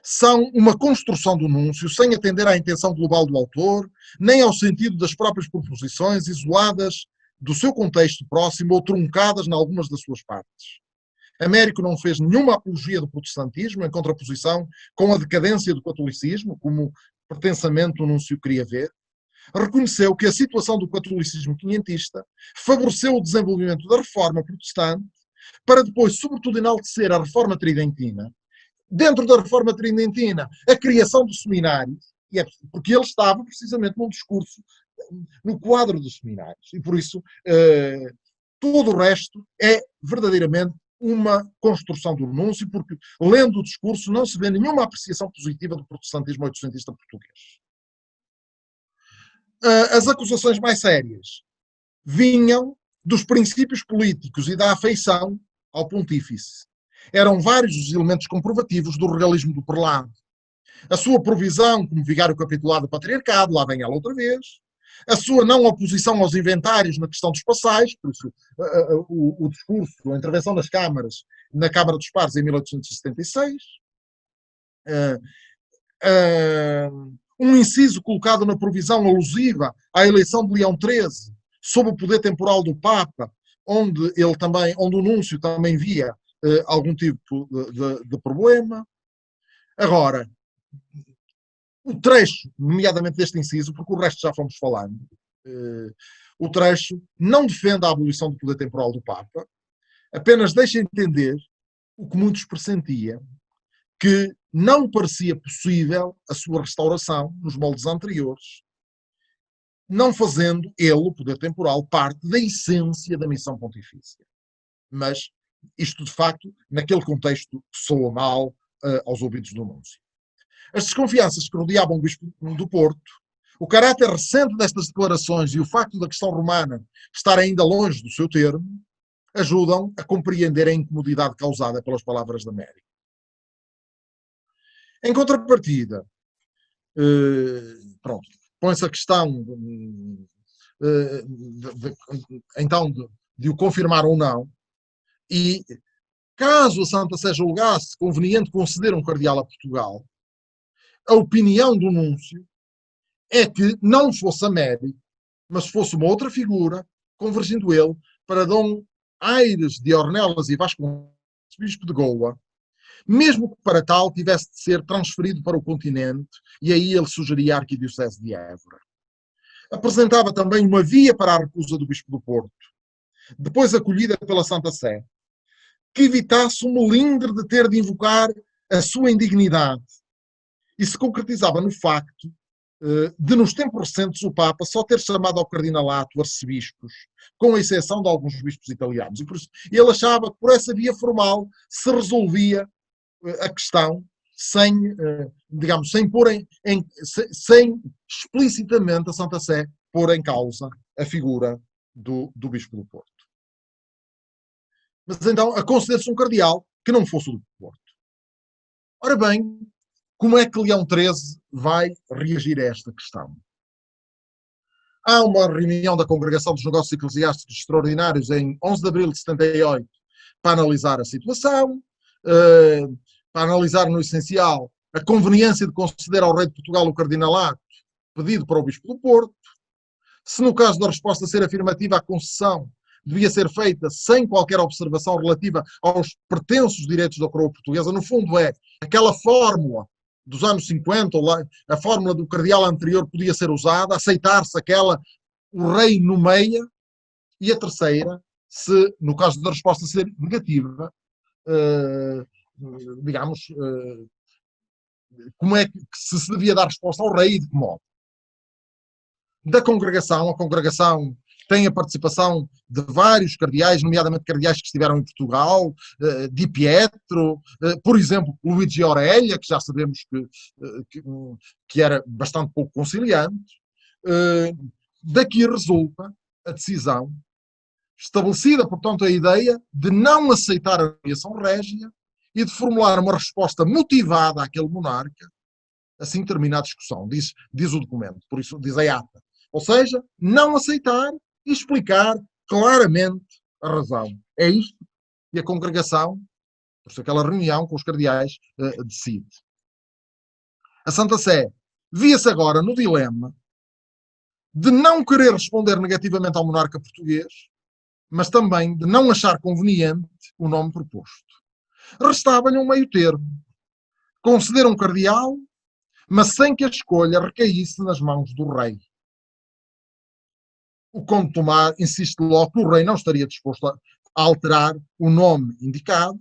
são uma construção do núncio sem atender à intenção global do autor, nem ao sentido das próprias proposições, isoladas do seu contexto próximo ou truncadas em algumas das suas partes. Américo não fez nenhuma apologia do protestantismo, em contraposição com a decadência do catolicismo, como pretensamente o núncio queria ver. Reconheceu que a situação do catolicismo quinhentista favoreceu o desenvolvimento da reforma protestante, para depois, sobretudo, enaltecer a reforma tridentina. Dentro da reforma tridentina, a criação dos seminários, porque ele estava precisamente num discurso no quadro dos seminários, e por isso todo o resto é verdadeiramente uma construção do núncio, porque lendo o discurso não se vê nenhuma apreciação positiva do protestantismo oitocentista português. As acusações mais sérias vinham dos princípios políticos e da afeição ao pontífice. Eram vários os elementos comprovativos do regalismo do prelado. A sua provisão como vigário capitulado do patriarcado, lá vem ela outra vez. A sua não oposição aos inventários na questão dos passais, por isso o discurso, a intervenção das câmaras na Câmara dos Pares em 1876. Um inciso colocado na provisão alusiva à eleição de Leão XIII, sob o poder temporal do Papa, onde o núncio também via algum tipo de problema. Agora, o trecho, nomeadamente deste inciso, porque o resto já fomos falando, o trecho não defende a abolição do poder temporal do Papa, apenas deixa entender o que muitos pressentiam, que não parecia possível a sua restauração nos moldes anteriores, não fazendo ele, o poder temporal, parte da essência da missão pontifícia. Mas isto, de facto, naquele contexto, soa mal aos ouvidos do núncio. As desconfianças que rodeavam o bispo do Porto, o caráter recente destas declarações e o facto da questão romana estar ainda longe do seu termo, ajudam a compreender a incomodidade causada pelas palavras de Américo. Em contrapartida, põe-se a questão de o confirmar ou não, e caso a Santa Sé julgasse conveniente conceder um cardeal a Portugal, a opinião do núncio é que não fosse Américo, mas fosse uma outra figura, convergindo ele para Dom Aires de Ornelas e Vasconcelos, bispo de Goa, mesmo que para tal tivesse de ser transferido para o continente, e aí ele sugeria a Arquidiocese de Évora. Apresentava também uma via para a recusa do bispo do Porto, depois acolhida pela Santa Sé, que evitasse o melindre de ter de invocar a sua indignidade, e se concretizava no facto de, nos tempos recentes, o Papa só ter chamado ao cardinalato arcebispos, com a exceção de alguns bispos italianos. E por isso ele achava que por essa via formal se resolvia a questão sem, digamos, sem explicitamente a Santa Sé pôr em causa a figura do bispo do Porto. Mas então, a conceder-se um cardeal que não fosse o do Porto. Ora bem, como é que Leão XIII vai reagir a esta questão? Há uma reunião da Congregação dos Negócios Eclesiásticos Extraordinários em 11 de abril de 78 para analisar a situação, para analisar no essencial a conveniência de conceder ao rei de Portugal o cardinalato pedido para o bispo do Porto. Se no caso da resposta ser afirmativa, a concessão devia ser feita sem qualquer observação relativa aos pretensos direitos da coroa portuguesa. No fundo é aquela fórmula dos anos 50, ou lá, a fórmula do cardeal anterior podia ser usada, aceitar-se aquela, o rei nomeia, e a terceira, se no caso da resposta ser negativa, digamos, como é que se devia dar resposta ao rei e de que modo. Da congregação, a congregação tem a participação de vários cardeais, nomeadamente cardeais que estiveram em Portugal, Di Pietro, por exemplo, Luigi Aurélia, que já sabemos que era bastante pouco conciliante. Daqui resulta a decisão, estabelecida, portanto, a ideia de não aceitar a nomeação régia e de formular uma resposta motivada àquele monarca. Assim termina a discussão, diz o documento, por isso diz a ata. Ou seja, não aceitar e explicar claramente a razão. É isto que a congregação, por isso aquela reunião com os cardeais, decide. A Santa Sé via-se agora no dilema de não querer responder negativamente ao monarca português, mas também de não achar conveniente o nome proposto. Restava-lhe um meio termo. Conceder um cardeal, mas sem que a escolha recaísse nas mãos do rei. O Conde Tomar insiste logo que o rei não estaria disposto a alterar o nome indicado.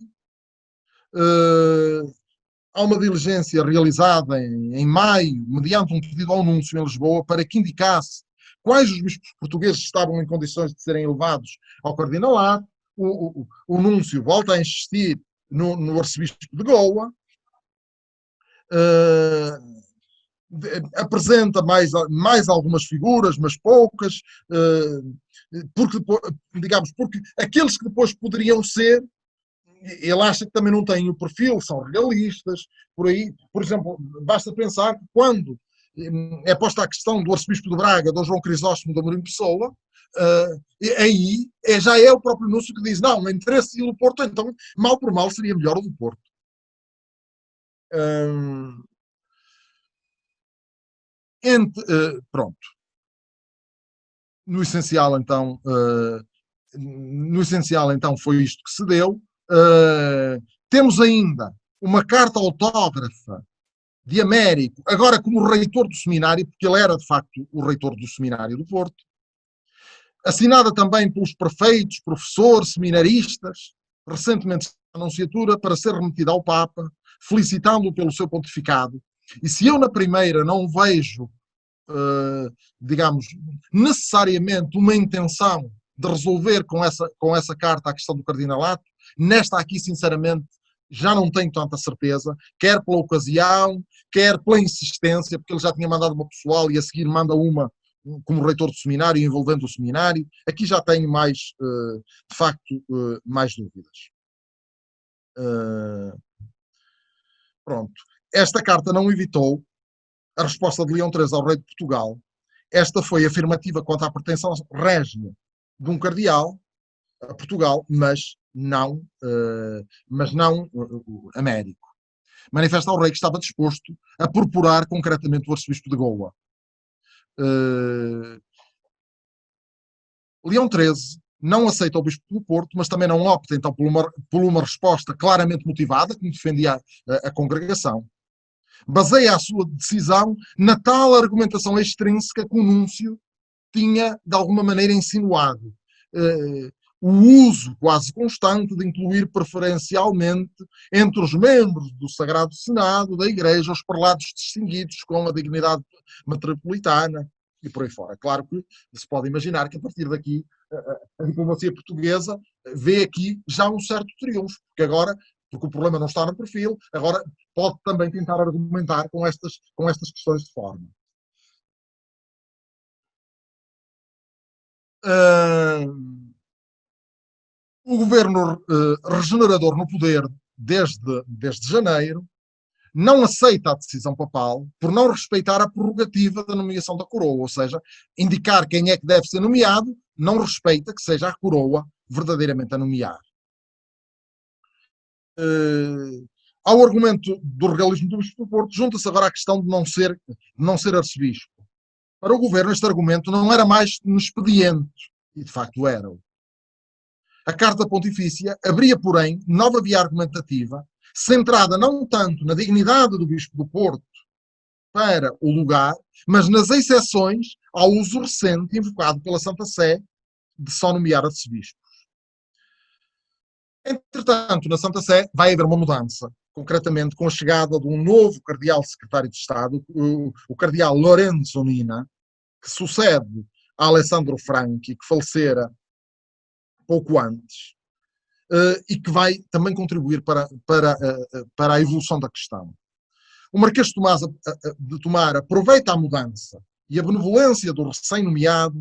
Há uma diligência realizada em maio, mediante um pedido ao núncio em Lisboa, para que indicasse quais os bispos portugueses estavam em condições de serem elevados ao cardinalato. O núncio volta a insistir no arcebispo de Goa. Apresenta mais algumas figuras, mas poucas, porque aqueles que depois poderiam ser, ele acha que também não têm o perfil, são regalistas, por aí. Por exemplo, basta pensar que quando é posta a questão do arcebispo de Braga, do João Crisóstomo de Amorim Pessoa, aí já é o próprio núncio que diz, não, interesse do Porto, então, mal por mal, seria melhor o do Porto. Pronto. No essencial, então, foi isto que se deu. Temos ainda uma carta autógrafa de Américo, agora como reitor do seminário, porque ele era, de facto, o reitor do seminário do Porto, assinada também pelos prefeitos, professores, seminaristas, recentemente a anunciatura, para ser remetida ao Papa, felicitando-o pelo seu pontificado. E se eu na primeira não vejo, digamos, necessariamente uma intenção de resolver com essa carta a questão do cardinalato, nesta aqui, sinceramente, já não tenho tanta certeza, quer pela ocasião, quer pela insistência, porque ele já tinha mandado uma pessoal e a seguir manda uma como reitor do seminário, envolvendo o seminário. Aqui já tenho mais, de facto, mais dúvidas. Pronto. Esta carta não evitou a resposta de Leão XIII ao rei de Portugal. Esta foi afirmativa quanto à pretensão régia de um cardeal a Portugal, mas não Américo. Manifesta ao rei que estava disposto a purpurar concretamente o arcebispo de Goa. Leão XIII não aceita o bispo do Porto, mas também não opta então por uma resposta claramente motivada, como defendia a congregação. Baseia a sua decisão na tal argumentação extrínseca que o núncio tinha, de alguma maneira, insinuado. O uso quase constante de incluir preferencialmente entre os membros do Sagrado Senado da Igreja os prelados distinguidos com a dignidade metropolitana e por aí fora. Claro que se pode imaginar que a partir daqui a diplomacia portuguesa vê aqui já um certo triunfo, porque o problema não está no perfil, agora pode também tentar argumentar com estas questões de forma. O governo regenerador no poder desde janeiro não aceita a decisão papal por não respeitar a prerrogativa da nomeação da coroa, ou seja, indicar quem é que deve ser nomeado, não respeita que seja a coroa verdadeiramente a nomear. Ao argumento do regalismo do Bispo do Porto, junta-se agora a questão de não ser arcebispo. Para o governo, este argumento não era mais um expediente, e de facto era. A Carta Pontifícia abria, porém, nova via argumentativa, centrada não tanto na dignidade do Bispo do Porto para o lugar, mas nas exceções ao uso recente invocado pela Santa Sé de só nomear arcebispos. Entretanto, na Santa Sé vai haver uma mudança, concretamente com a chegada de um novo cardeal secretário de Estado, o cardeal Lorenzo Nina, que sucede a Alessandro Franchi, que falecera pouco antes, e que vai também contribuir para a evolução da questão. O Marquês de Tomar aproveita a mudança e a benevolência do recém-nomeado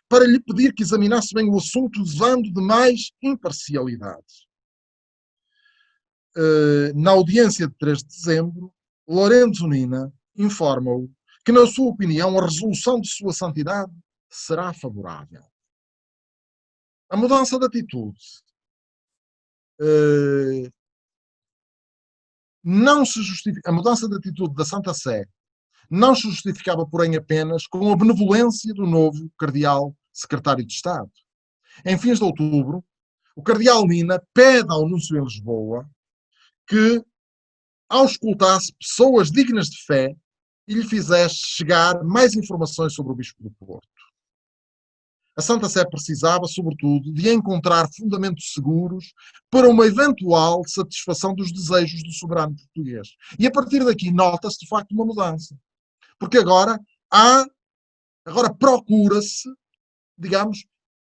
para lhe pedir que examinasse bem o assunto usando de mais imparcialidade. Na audiência de 3 de dezembro, Lorenzo Nina informa-o que, na sua opinião, a resolução de Sua Santidade será favorável. A mudança de atitude não se justifica, a mudança de atitude da Santa Sé não se justificava, porém, apenas com a benevolência do novo cardeal secretário de Estado. Em fins de outubro, o cardeal Nina pede ao núncio em Lisboa que auscultasse pessoas dignas de fé e lhe fizesse chegar mais informações sobre o Bispo do Porto. A Santa Sé precisava, sobretudo, de encontrar fundamentos seguros para uma eventual satisfação dos desejos do soberano português. E a partir daqui nota-se, de facto, uma mudança. Porque agora procura-se, digamos,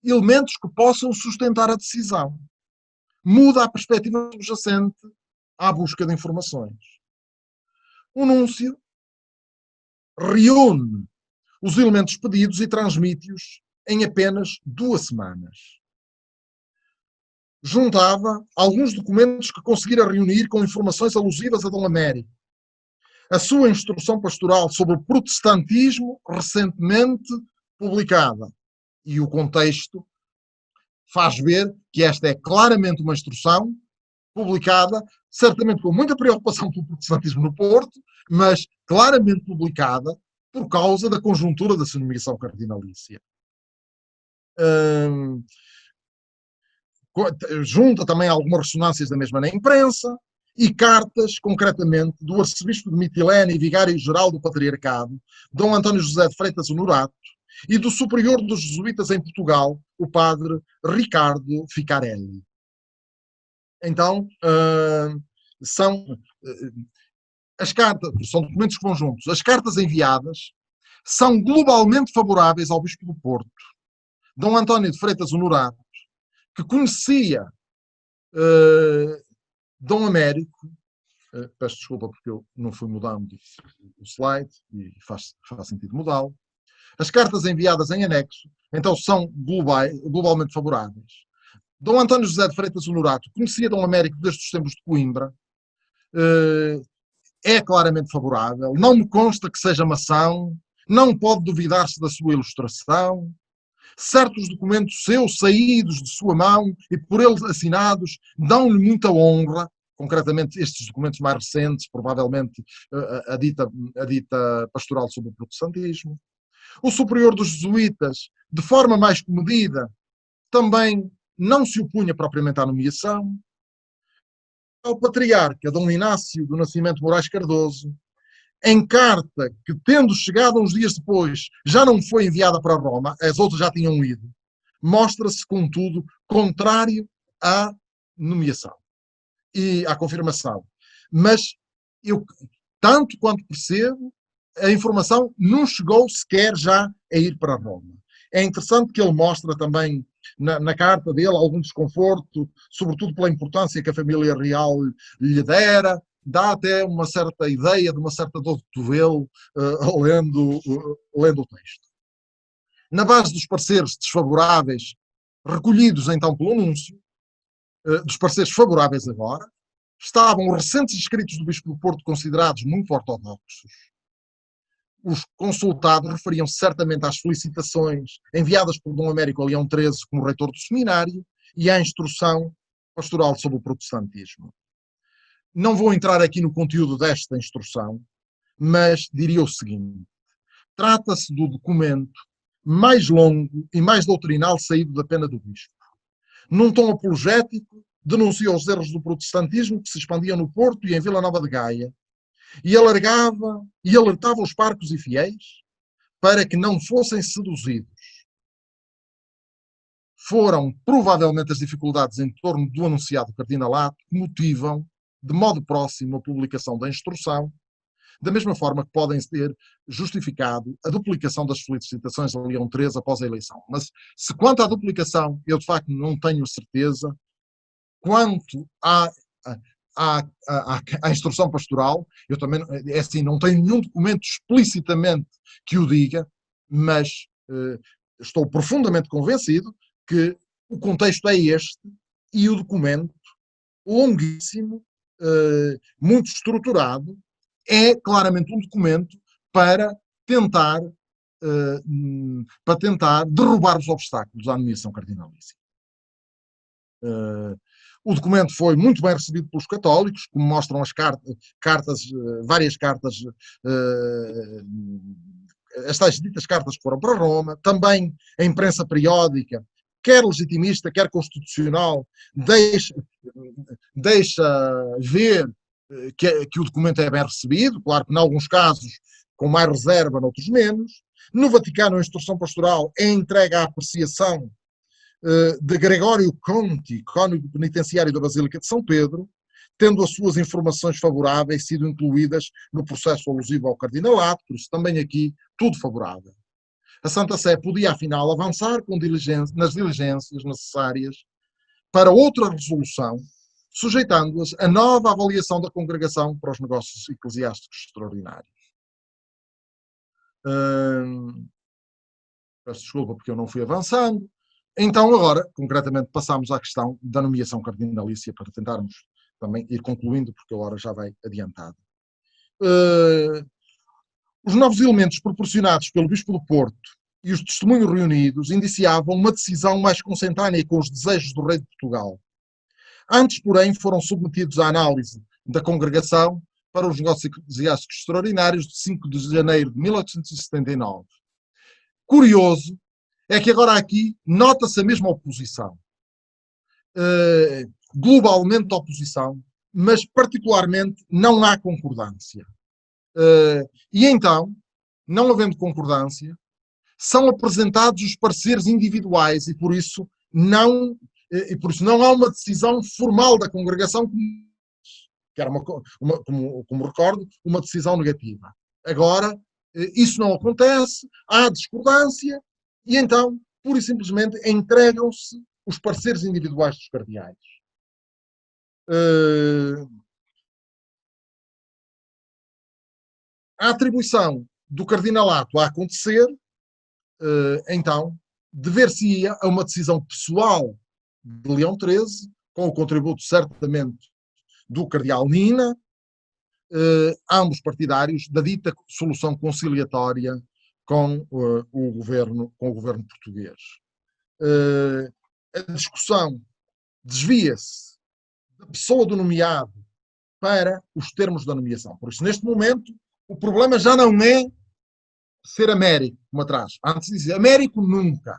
elementos que possam sustentar a decisão. Muda a perspectiva subjacente à busca de informações. O núncio reúne os elementos pedidos e transmite-os em apenas 2 semanas. Juntava alguns documentos que conseguira reunir com informações alusivas a Dom Américo. A sua instrução pastoral sobre o protestantismo, recentemente publicada. E o contexto faz ver que esta é claramente uma instrução publicada, certamente com muita preocupação pelo protestantismo no Porto, mas claramente publicada por causa da conjuntura da sua nomeação cardinalícia. Junta também algumas ressonâncias da mesma na imprensa e cartas, concretamente, do arcebispo de Mitilene e vigário-geral do Patriarcado, Dom António José de Freitas Honorato, e do superior dos jesuítas em Portugal, o padre Ricardo Ficarelli. Então, as cartas, são documentos conjuntos. As cartas enviadas são globalmente favoráveis ao Bispo do Porto, Dom António de Freitas Honorato, que conhecia Dom Américo, peço desculpa porque eu não fui mudando o slide e faz sentido mudá-lo. As cartas enviadas em anexo, então, são globalmente favoráveis. Dom António José de Freitas Honorato conhecia Dom Américo desde os tempos de Coimbra, é claramente favorável, não me consta que seja maçom, não pode duvidar-se da sua ilustração. Certos documentos seus, saídos de sua mão e por eles assinados, dão-lhe muita honra, concretamente estes documentos mais recentes, provavelmente a dita pastoral sobre o protestantismo. O superior dos jesuítas, de forma mais comedida, também não se opunha propriamente à nomeação. Ao patriarca Dom Inácio do Nascimento Moraes Cardoso, em carta que, tendo chegado uns dias depois, já não foi enviada para Roma, as outras já tinham ido, mostra-se, contudo, contrário à nomeação e à confirmação. Mas eu, tanto quanto percebo, a informação não chegou sequer já a ir para Roma. É interessante que ele mostra também na carta dele algum desconforto, sobretudo pela importância que a família real lhe dera, dá até uma certa ideia de uma certa dor de cotovelo lendo o texto. Na base dos pareceres desfavoráveis, recolhidos então pelo anúncio, dos pareceres favoráveis agora, estavam os recentes escritos do Bispo do Porto considerados muito ortodoxos. Os consultados referiam-se certamente às felicitações enviadas por Dom Américo a Leão XIII como reitor do seminário e à instrução pastoral sobre o protestantismo. Não vou entrar aqui no conteúdo desta instrução, mas diria o seguinte: trata-se do documento mais longo e mais doutrinal saído da pena do bispo. Num tom apologético, denunciou os erros do protestantismo que se expandiam no Porto e em Vila Nova de Gaia, e alertava os parcos e fiéis para que não fossem seduzidos. Foram provavelmente as dificuldades em torno do anunciado cardinalato que motivam de modo próximo a publicação da instrução, da mesma forma que podem ser justificado a duplicação das solicitações a Leão XIII após a eleição. Mas se quanto à duplicação, eu de facto não tenho certeza, quanto à instrução pastoral, eu também, é assim, não tenho nenhum documento explicitamente que o diga, mas estou profundamente convencido que o contexto é este e o documento, longuíssimo, muito estruturado, é claramente um documento para tentar derrubar os obstáculos à nomeação cardinalícia. O documento foi muito bem recebido pelos católicos, como mostram as várias cartas, as tais ditas cartas que foram para Roma, também a imprensa periódica, quer legitimista, quer constitucional, deixa ver que o documento é bem recebido, claro que em alguns casos com mais reserva, noutros menos. No Vaticano, a instrução pastoral é entregue à apreciação de Gregório Conti, cônego penitenciário da Basílica de São Pedro, tendo as suas informações favoráveis sido incluídas no processo alusivo ao cardinalato, por isso também aqui tudo favorável. A Santa Sé podia, afinal, avançar nas diligências necessárias para outra resolução, sujeitando-as a nova avaliação da Congregação para os Negócios Eclesiásticos Extraordinários. Peço desculpa porque eu não fui avançando. Então, agora, concretamente, passamos à questão da nomeação cardinalícia para tentarmos também ir concluindo, porque a hora já vai adiantada. Os novos elementos proporcionados pelo Bispo do Porto e os testemunhos reunidos indiciavam uma decisão mais consentânea com os desejos do rei de Portugal. Antes, porém, foram submetidos à análise da Congregação para os Negócios Eclesiásticos Extraordinários de 5 de janeiro de 1879. Curioso é que agora aqui nota-se a mesma oposição. Globalmente oposição, mas particularmente não há concordância. E então, não havendo concordância, são apresentados os pareceres individuais e por isso não há uma decisão formal da congregação, que era como recordo, uma decisão negativa. Agora, isso não acontece, há discordância e então, pura e simplesmente, entregam-se os pareceres individuais dos cardeais. A atribuição do cardinalato a acontecer, então, dever-se-ia a uma decisão pessoal de Leão XIII, com o contributo certamente do cardeal Nina, ambos partidários da dita solução conciliatória com o governo português. A discussão desvia-se da pessoa do nomeado para os termos da nomeação. Por isso, neste momento, o problema já não é ser Américo, como atrás. Antes dizia, Américo nunca.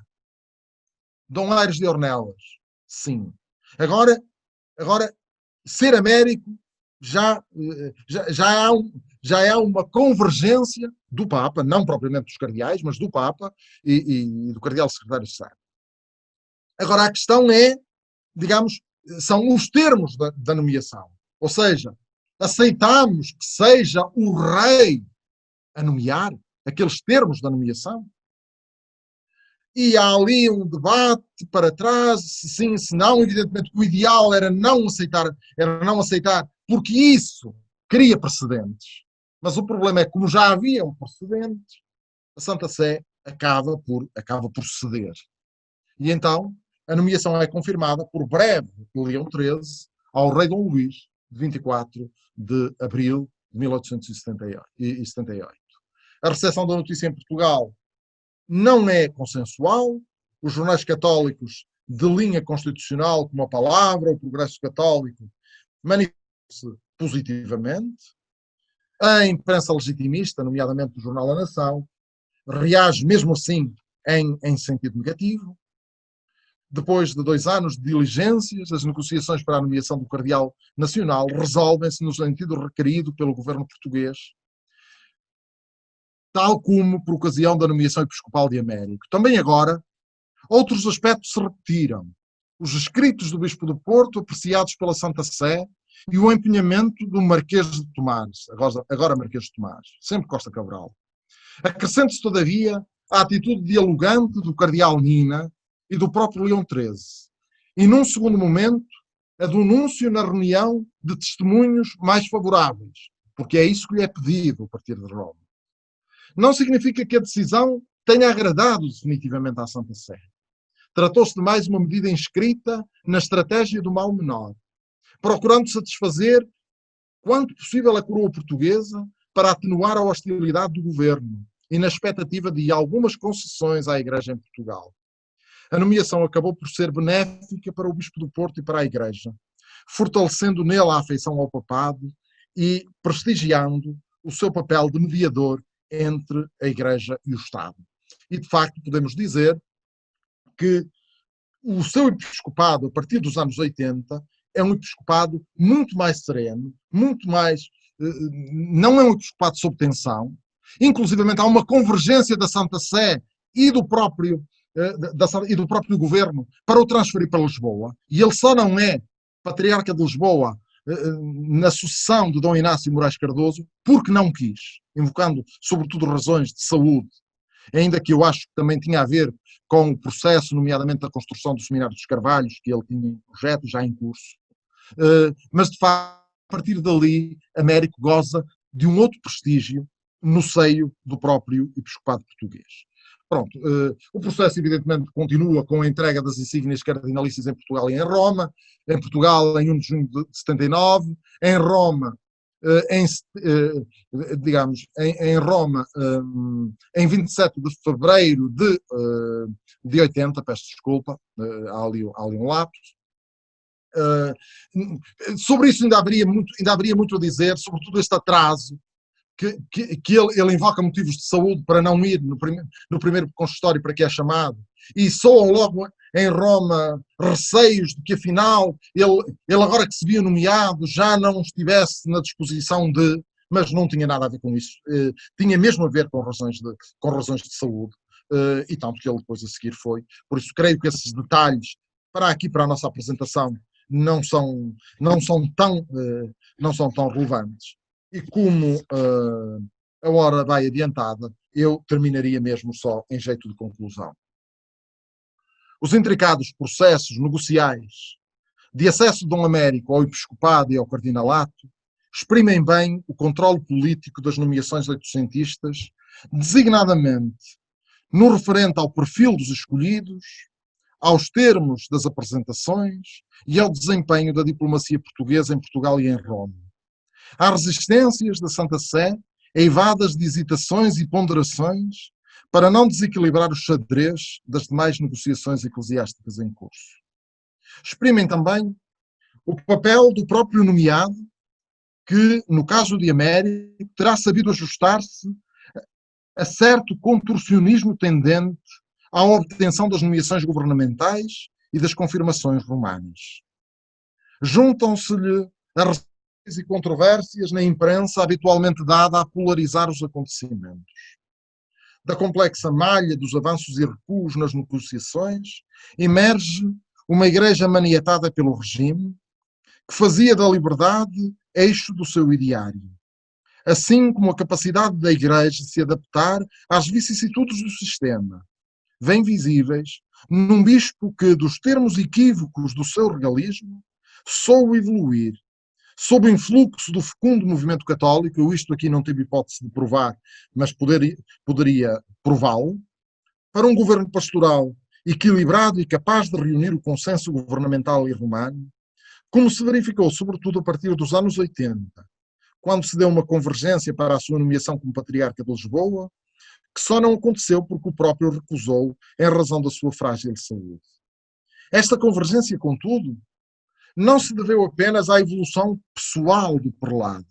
Dom Aires de Ornelas, sim. Agora ser Américo já há uma convergência do Papa, não propriamente dos cardeais, mas do Papa e do cardeal secretário de Estado. Agora, a questão é, digamos, são os termos da nomeação. Ou seja, aceitamos que seja o rei a nomear aqueles termos da nomeação? E há ali um debate para trás, se sim, se não. Evidentemente o ideal era não aceitar, porque isso cria precedentes. Mas o problema é que, como já havia um precedente, a Santa Sé acaba por ceder. E então a nomeação é confirmada por breve de Leão XIII ao rei Dom Luís, de 24 de abril de 1878. A recepção da notícia em Portugal não é consensual. Os jornais católicos de linha constitucional, como a Palavra, o Progresso Católico, manifestam-se positivamente. A imprensa legitimista, nomeadamente o jornal A Nação, reage mesmo assim em sentido negativo. Depois de 2 anos de diligências, as negociações para a nomeação do cardeal nacional resolvem-se no sentido requerido pelo governo português, tal como por ocasião da nomeação episcopal de Américo. Também agora, outros aspectos se repetiram. Os escritos do Bispo do Porto, apreciados pela Santa Sé, e o empenhamento do Marquês de Tomás, agora Marquês de Tomás, sempre Costa Cabral. Acrescente-se, todavia, a atitude dialogante do cardeal Nina e do próprio Leão XIII. E, num segundo momento, a do núncio na reunião de testemunhos mais favoráveis, porque é isso que lhe é pedido a partir de Roma. Não significa que a decisão tenha agradado definitivamente à Santa Sé. Tratou-se de mais uma medida inscrita na estratégia do mal menor, procurando satisfazer quanto possível a coroa portuguesa para atenuar a hostilidade do governo e na expectativa de algumas concessões à Igreja em Portugal. A nomeação acabou por ser benéfica para o Bispo do Porto e para a Igreja, fortalecendo nele a afeição ao papado e prestigiando o seu papel de mediador entre a Igreja e o Estado. E, de facto, podemos dizer que o seu episcopado, a partir dos anos 80, é um episcopado muito mais sereno, muito mais... não é um episcopado sob tensão. Inclusivamente há uma convergência da Santa Sé e do próprio governo para o transferir para Lisboa. E ele só não é patriarca de Lisboa na sucessão de Dom Inácio Moraes Cardoso porque não quis, invocando sobretudo razões de saúde, ainda que eu acho que também tinha a ver com o processo, nomeadamente da construção do Seminário dos Carvalhos, que ele tinha em projeto, já em curso. Mas, de facto, a partir dali, Américo goza de um outro prestígio no seio do próprio episcopado português. Pronto, o processo evidentemente continua com a entrega das insígnias cardinalícias em Portugal e em Roma, em Portugal em 1 de junho de 79, em Roma, em Roma, em 27 de fevereiro de 80, peço desculpa, há ali um lapso. Sobre isso ainda haveria muito a dizer, sobretudo este atraso, que ele invoca motivos de saúde para não ir no primeiro consistório para que é chamado, e soam logo em Roma receios de que afinal ele agora que se via nomeado já não estivesse na disposição de, mas não tinha nada a ver com isso, tinha mesmo a ver com razões de saúde, e tanto que ele depois a seguir foi. Por isso creio que esses detalhes para a nossa apresentação não são tão relevantes. E como a hora vai adiantada, eu terminaria mesmo só em jeito de conclusão. Os intricados processos negociais de acesso de Dom Américo ao episcopado e ao cardinalato exprimem bem o controle político das nomeações oitocentistas, designadamente no referente ao perfil dos escolhidos, aos termos das apresentações e ao desempenho da diplomacia portuguesa em Portugal e em Roma. Há resistências da Santa Sé, eivadas de hesitações e ponderações, para não desequilibrar o xadrez das demais negociações eclesiásticas em curso. Exprimem também o papel do próprio nomeado, que, no caso de Américo, terá sabido ajustar-se a certo contorcionismo tendente à obtenção das nomeações governamentais e das confirmações romanas. Juntam-se-lhe as e controvérsias na imprensa habitualmente dada a polarizar os acontecimentos. Da complexa malha dos avanços e recuos nas negociações, emerge uma igreja maniatada pelo regime, que fazia da liberdade eixo do seu ideário, assim como a capacidade da igreja de se adaptar às vicissitudes do sistema, bem visíveis num bispo que, dos termos equívocos do seu regalismo, soube evoluir, sob o influxo do fecundo movimento católico. Eu isto aqui não tive hipótese de provar, mas poderia prová-lo, para um governo pastoral equilibrado e capaz de reunir o consenso governamental e romano, como se verificou sobretudo a partir dos anos 80, quando se deu uma convergência para a sua nomeação como patriarca de Lisboa, que só não aconteceu porque o próprio recusou em razão da sua frágil saúde. Esta convergência, contudo, não se deveu apenas à evolução pessoal do prelado.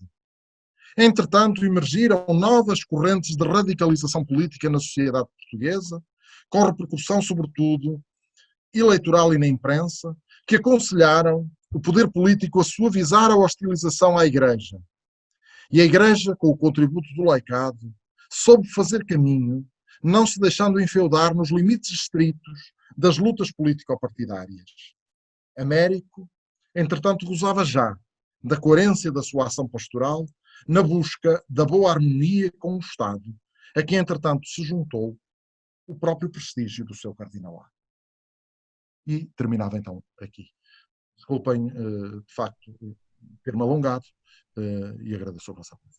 Entretanto, emergiram novas correntes de radicalização política na sociedade portuguesa, com repercussão, sobretudo, eleitoral e na imprensa, que aconselharam o poder político a suavizar a hostilização à Igreja. E a Igreja, com o contributo do laicado, soube fazer caminho, não se deixando enfeudar nos limites estritos das lutas político-partidárias. Américo, entretanto, gozava já da coerência da sua ação pastoral na busca da boa harmonia com o Estado, a que, entretanto, se juntou o próprio prestígio do seu cardinalato. E terminava então aqui. Desculpem, de facto, ter-me alongado e agradeço a vossa atenção.